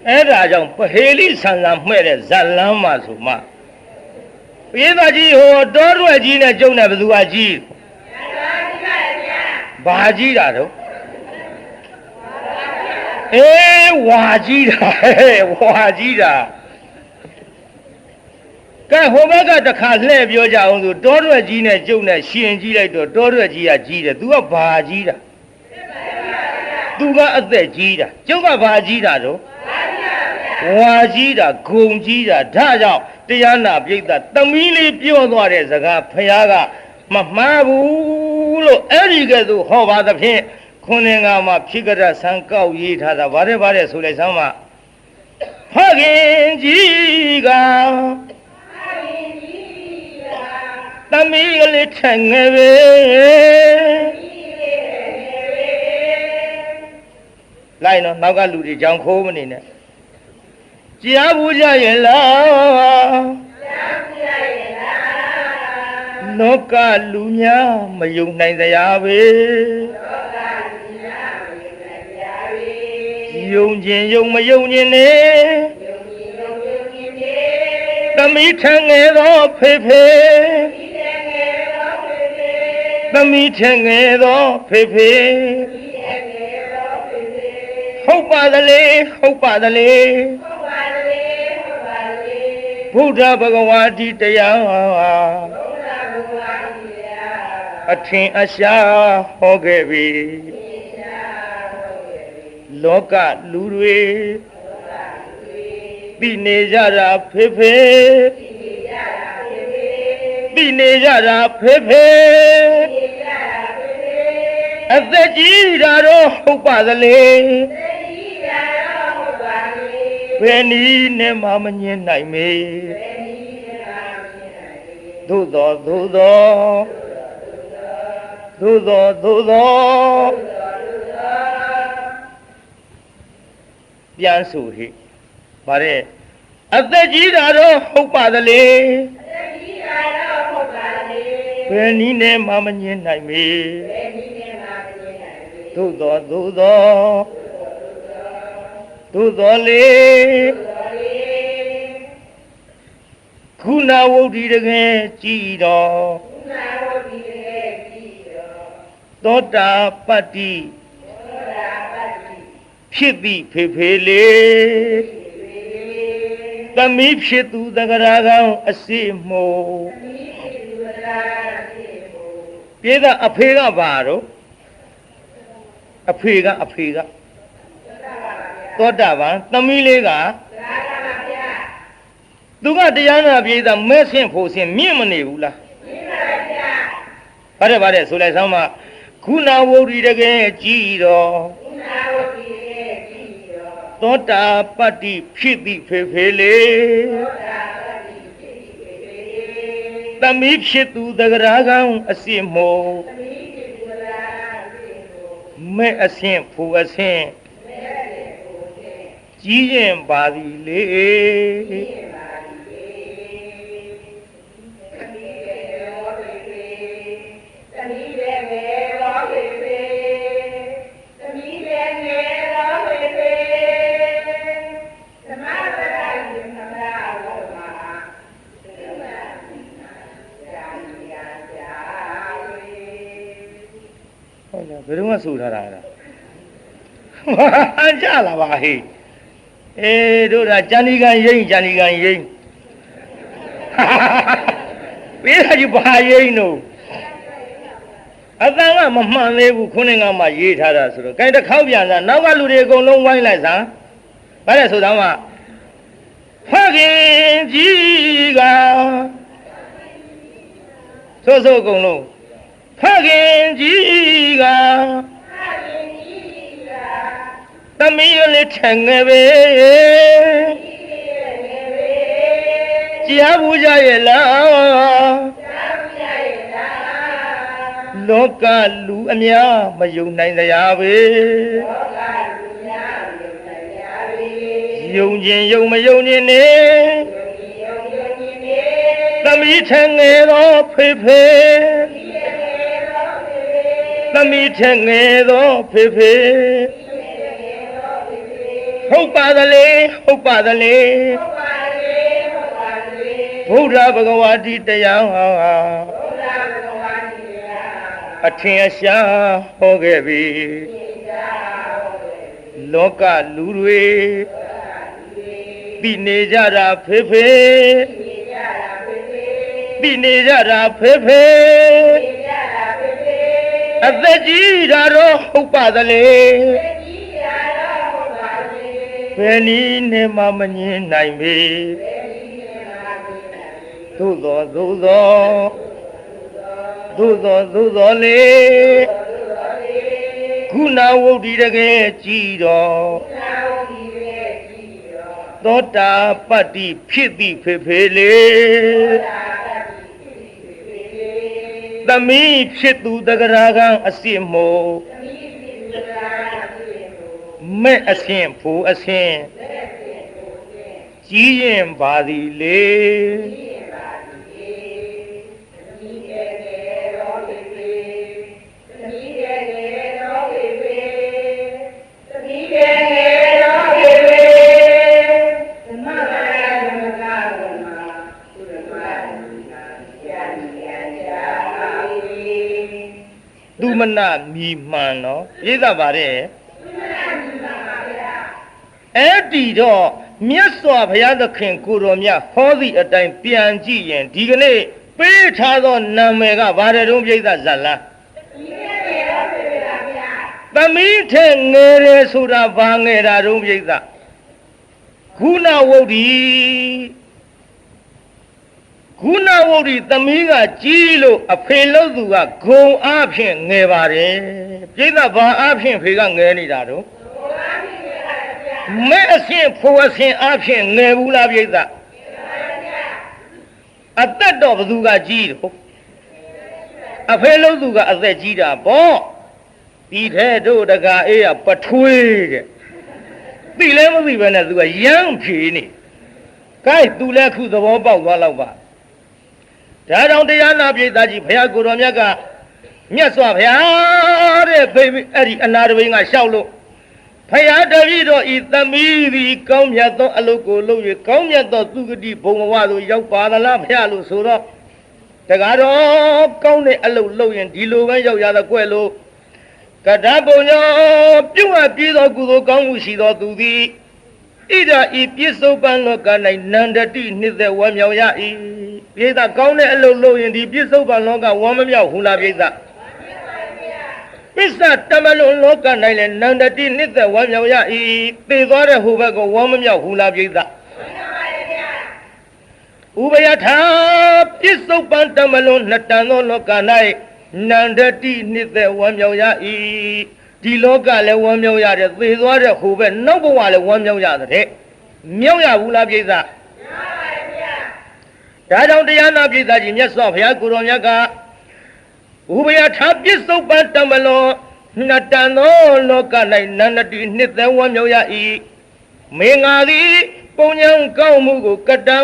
အဲ့ဒါကြောင့်ပဟေလိဆန်ဆန်မှဲ့တဲ့ဇလန်းမှာဆိုမှပိဿကြီးဟိုတောတော်ကြီးနဲ့ကျုံနဲ့ဘယ်သူကကြီးဘာကြီးတာတော့အေးဝါကြီးတာဝါကြီးတာကဲဟိုဘက်ကတခါလှည့်ပြောကြအောင်ဆိုတောရွက်ကြီးနဲ့ကျုပ်နဲ့ရှင်ကြီးလိုက်တော့တောရွက်ကြီးကကြီးတယ် तू ကဘာကြီးတာ तू ကအသက်ကြီးတာကျုပ်ကဘာကြီးတာတော့ဝါကြီးတာဂုံကြီးတာဒါကြောင့်တရားနာပိဋကသမီးလေးပြောသွားတဲ့စကားဖခင်ကမမှားဘူးလို့အဲ့ဒီကဲ့သို့ဟောပါသဖြင့်ခွန်းငါမှာဖြစ်ကြဆန်းကောက်ရေးထားတာဗါတဲ့ဆိုလိုက်စမ်းမဖခင်ကြီးကသမီးကလေးထငယ်ပဲလိုက်နော်နောက်ကလူတွေကြောင်ခိုးမနေနဲ့ကြားဘူးကြရဲ့လားလောကလူများမယုံနိုင်စရာပဲယုံခြင်းယုံမယုံခြင်းနဲ့သမီးထငယ်သောဖေဖေသမီးထငယ်သောဖေဖေဟုတ်ပါသလေဟုတ်ပါသလေဘုရားဘဂဝါဒီတရားအထင်အရှားဟောခဲ့ပြီလောကလူတွေသိနေကြတာဖေဖေသိနေကြတာဖေဖေအသက်ကြီးတာတော့ဟုတ်ပါသလေဘယ်နည်းနဲ့မှမငြင်းနိုင်မေသို့သောပြန်ဆိုဟိဗါတဲ့အသက်ကြီးတာတော့ဟုတ်ပါသလေဘယ်နည်းနဲ့မှမငြင်းနိုင်မေသို့သောလေခုနဝုဒ္ဓိတကယ်ကြည်တော် သောတာပတ္တိဖြစ်သည်ဖေဖေလေးသမီးဖြစ်သူသကရာကောင်းအစီမို့ပြေးကအဖေကဘာတော့အဖေကသောတာပန်သမီးလေးကသူကတရားနာပြေးတာမဲ့ဆင့်ဖို့ဆင့်မြင့်မနေဘူးလားမြင့်ပါဗျာဗါတဲ့ဆိုလိုက်ဆောင်မှာခုနာဝုဒ္ဓိတကယ်ကြည်တော်သောတာပတ္တိဖြစ်သည်ဖေဖေလေးသမီးဖြစ်သူသကရာကောင်းအစီမို့မဲ့အဆင့်ဖို့အဆင့်ကြီးရင်ပါသည်လေဘယ်တော့မှဆိုထားတာလားအကြလာပါဟေးတို့ကဂျန်ဒီကန်ရိမ့်ပေးတာကြီးဘာရိမ့်တို့အတန်ကမမှန်သေးဘူးခုနကမှရေးထားတာဆိုတော့ဂိုင်းတစ်ခေါက်ပြန်စားနောက်ကလူတွေအကုန်လုံးဝိုင်းလိုက်စမ်းဘာလဲဆိုတော့မှဖခင်ကြီးကဆိုအကုန်လုံးဖခင်ကြီးကသမီးလေးထငယ်ပဲကြားဘူးကြရဲ့လားလောကလူအများမယုံနိုင်ကြပဲယုံခြင်းယုံမယုံခြင်းနဲ့သမီးထငယ်တော့ဖေဖေသမီးထငယ်တော့ဖေဖေဟုတ်ပါသလေဘုရားဘဂဝါတိတရားဟာအထင်အရှားဟောခဲ့ပြီလောကလူတွေသိနေကြတာဖေဖေသိနေကြတာဖေဖေအသက်ကြီးတာတော့ဟုတ်ပါသလေဘယ်နည်းနဲ့မှမငြင်းနိုင်ပေသို့သောလေခုနာဝုဒ္ဓိတကယ်ကြည်တော်သောတာပတ္တိဖြစ်သည်ဖေဖေလေသမီးဖြစ်သူတကရာကံအစီမို့မဲ့အဆင့်ဖို့အဆင့်ကြီးရင်ပါသည်လေသူမနာမြည်မှန်နော်ရေးတာပါတယ်အဲ့ဒီတော့မြတ်စွာဘုရားသခင်ကိုတော်မြတ်ဟောသည့်အတိုင်းပြန်ကြည့်ရင်ဒီကနေ့ပေးထားသောနာမည်ကဘာတဲ့တုံးပြိဿဇာလံသမီးထဲငယ်တယ်ဆိုတာဘာငယ်တာတုံးပြိဿခုနဝုဒ္ဓိသမီးကကြီးလို့အဖေလို့သူကဂုံအားဖြင့်ငယ်ပါတယ်ပြိဿဘာအားဖြင့်ဖေကငယ်နေတာတော့မဲ့အဆင့်ဖို့အဆင့်အားဖြင့်ငယ်ဘူးလားပြိဿအသက်တော့ဘသူကကြီးတော့အဖေလို့သူကအသက်ကြီးတာပေါ့ဒီထဲတို့တကာအေးကပထွေးတဲ့သိလဲမသိပဲနဲ့သူကရမ်းဖြေနေကဲသူလည်းခုသဘောပေါက်သွားတော့ပါဒါကြောင့်တရားနာပြိဿကြီးဘုရားကိုယ်တော်မြတ်ကမြတ်စွာဘုရားတဲ့ဖိအဲ့ဒီအနာတပိန်ကလျှောက်လို့ဖယားတပည့်တော်ဤသမီးသည်ကောင်းမြတ်သောအလုပ်ကိုလုပ်၍ကောင်းမြတ်သောသူဂတိဘုံဘဝသို့ရောက်ပါသလားဖယားလို့ဆိုတော့တကားတော့ကောင်းတဲ့အလုပ်လုပ်ရင်ဒီလိုပဲရောက်ရတဲ့ကွယ်လို့ ကတ္တပုံညောပြုအပ်ပြီးသောကုသိုလ်ကောင်းမှုရှိသောသူသည်ဣဒာဤပြစ္ဆုတ်ပံလောက၌နန္ဒတိနှစ်သက်ဝမ်းမြောက်ရ၏ပြိဿကောင်းတဲ့အလုပ်လုပ်ရင်ဒီပြစ္ဆုတ်ပံလောကဝမ်းမမြောက်ဘူးလားပြိဿပစ္စတမလုံးလောက၌လည်းနန္ဒတိနှစ်သက်ဝမ်းမြောက်ရ၏သေသွားတဲ့ဟိုဘက်ကိုဝမ်းမမြောက်ဘူးလားပြိဿဥပယထာပြစ္ဆုတ်ပံတမလုံးနှစ်တန်သောလောက၌နန္ဒတိနှစ်သက်ဝမ်းမြောက်ရ၏ဒီလောကလည်းဝမ်းမြောက်ရတယ်သေသွားတဲ့ဟိုဘက်နောက်ဘဝလည်းဝမ်းမြောက်ရတဲ့မြောက်ရဘူးလားပြိဿဒါကြောင့်တရားနာပြိဿကြီးမြတ်စွာဘုရားကိုရောမြတ်ကဥပယထာပြစ္ဆုတ်ပံတမလုံးနှစ်တန်သောလောက၌နန္ဒတိနှစ်သက်ဝမ်းမြောက်ရ၏မင်္ဂလာသည်ပုံညံကောင်းမှုကိုကတံ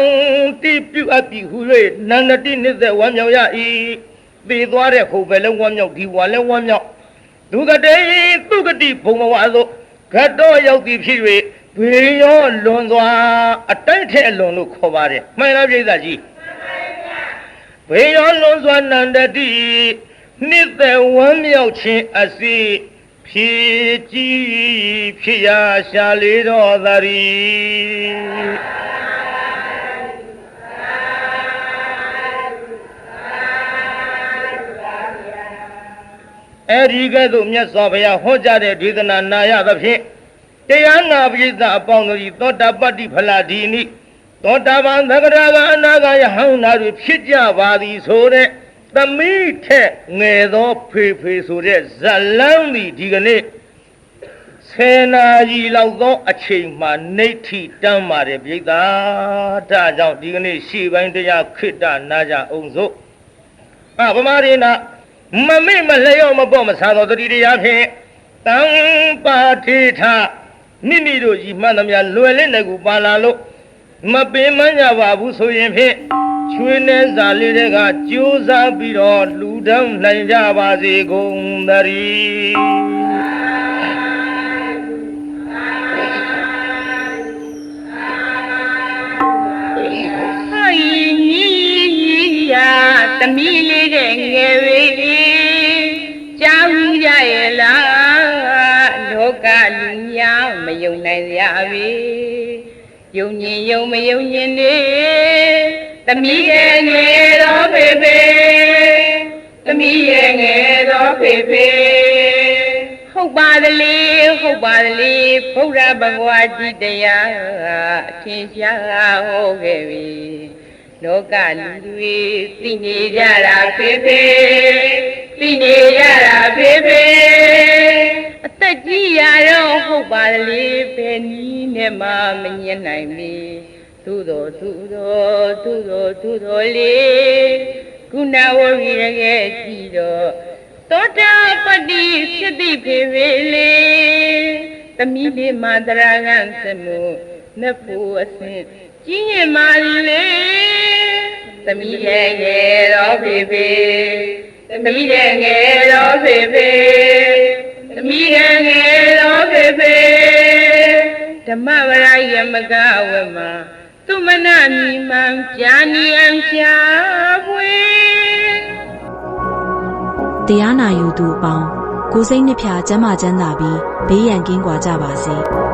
တိပြုအပ်ပြီးဟု၍နန္ဒတိနှစ်သက်ဝမ်းမြောက်ရ၏သေသွားတဲ့ဟိုဘယ်လုံးဝမ်းမြောက်ဒီဝါလည်းဝမ်းမြောက်ဒုက္ကတေသူကတိဘုံဘဝသို့ဂတ်တော်ရောက်သည်ဖြစ်၍ဘေရောလွန်စွာအတိုက်ထဲလွန်လို့ခေါ်ပါတယ်မှန်လားပြိဿကြီးဘေရောလွန်စွာနန္ဒတိနှစ်သက်ဝမ်းမြောက်ခြင်းအစီဖြည့်ကြည်ဖြစ်ရာရှာလေတော်သရီအဲ့ဒီကဲ့သို့မြတ်စွာဘုရားဟောကြားတဲ့ဒေသနာနာရသဖြင့်တရားနာပရိသတ်အပေါင်းတို့ဤသောတာပတ္တိဖလာဒီနိသောတာပန်သက္ကရာကအနာဂယဟောင်းနာတွေဖြစ်ကြပါသည်ဆိုတဲ့သမီးထက်ငယ်သောဖေဖေဆိုတဲ့ဇလန်းသည်ဒီကနေ့10နာရီလောက်သောအချိန်မှနေထိတမ်းပါတယ်ပြိဿဒါကြောင့်ဒီကနေ့ရှေ့ပိုင်းတရားခိတ္တနာကြအောင်စို့ဗမာရိနာမမေ့မလျော့မပေါ့မဆာသောတတိတရားဖြင့်တံပါထေထမိမိတို့ဤမှန်သမျှလွယ်လင့်တဲ့ကူပါလာလို့မပင်မညပါဘူးဆိုရင်ဖြင့်ချွေးနှဲစာလေးတွေကကြိုးစားပြီးတော့လူတောင်းနိုင်ကြပါစေကုန်သတည်းသမီးလေးတဲ့ငယ်ဝေးကြောက်ကြရဲ့လားလောကလူများမယုံနိုင်ကြပြီယုံရင်ယုံမယုံရင်နေသမီးရဲ့ငယ်တော်ဖေဖေသမီးရဲ့ငယ်တော်ဖေဖေဟုတ်ပါသလေဟုတ်ပါသလေဘုရားဘဂဝါတိတရားအထင်ရှားဟောခဲ့ပြီလောကလူတွေသိနေကြတာဖေဖေသိနေကြတာဖေဖေအသက်ကြီးရတော့ဟုတ်ပါလေဘယ်နည်းနဲ့မှမညှက်နိုင်မီသူတော်လေကုဏဝရီရခဲ့ကြည့်တော့သောတာပတ္တိဖြစ်သည်ဖေဖေလေသမီးလေးမတရာဂံသမှုနတ်ဖို့အစဉ်ကြီးရင်မာလေသမီးရဲ့ငယ်တော်ဖေဖေသမီးရဲ့ငယ်တော်ဖေဖေသမီးရဲ့ငယ်တော်ဖေဖေဓမ္မဝရယမကဝမသူမနာမီမှန်ကြာနီအောင်ရှာပွေတရားနာယူသူအပေါင်းကိုယ်စိတ်နှဖျားကျမ်းမာချမ်းသာပြီးဘေးရန်ကင်းကွာကြပါစေ။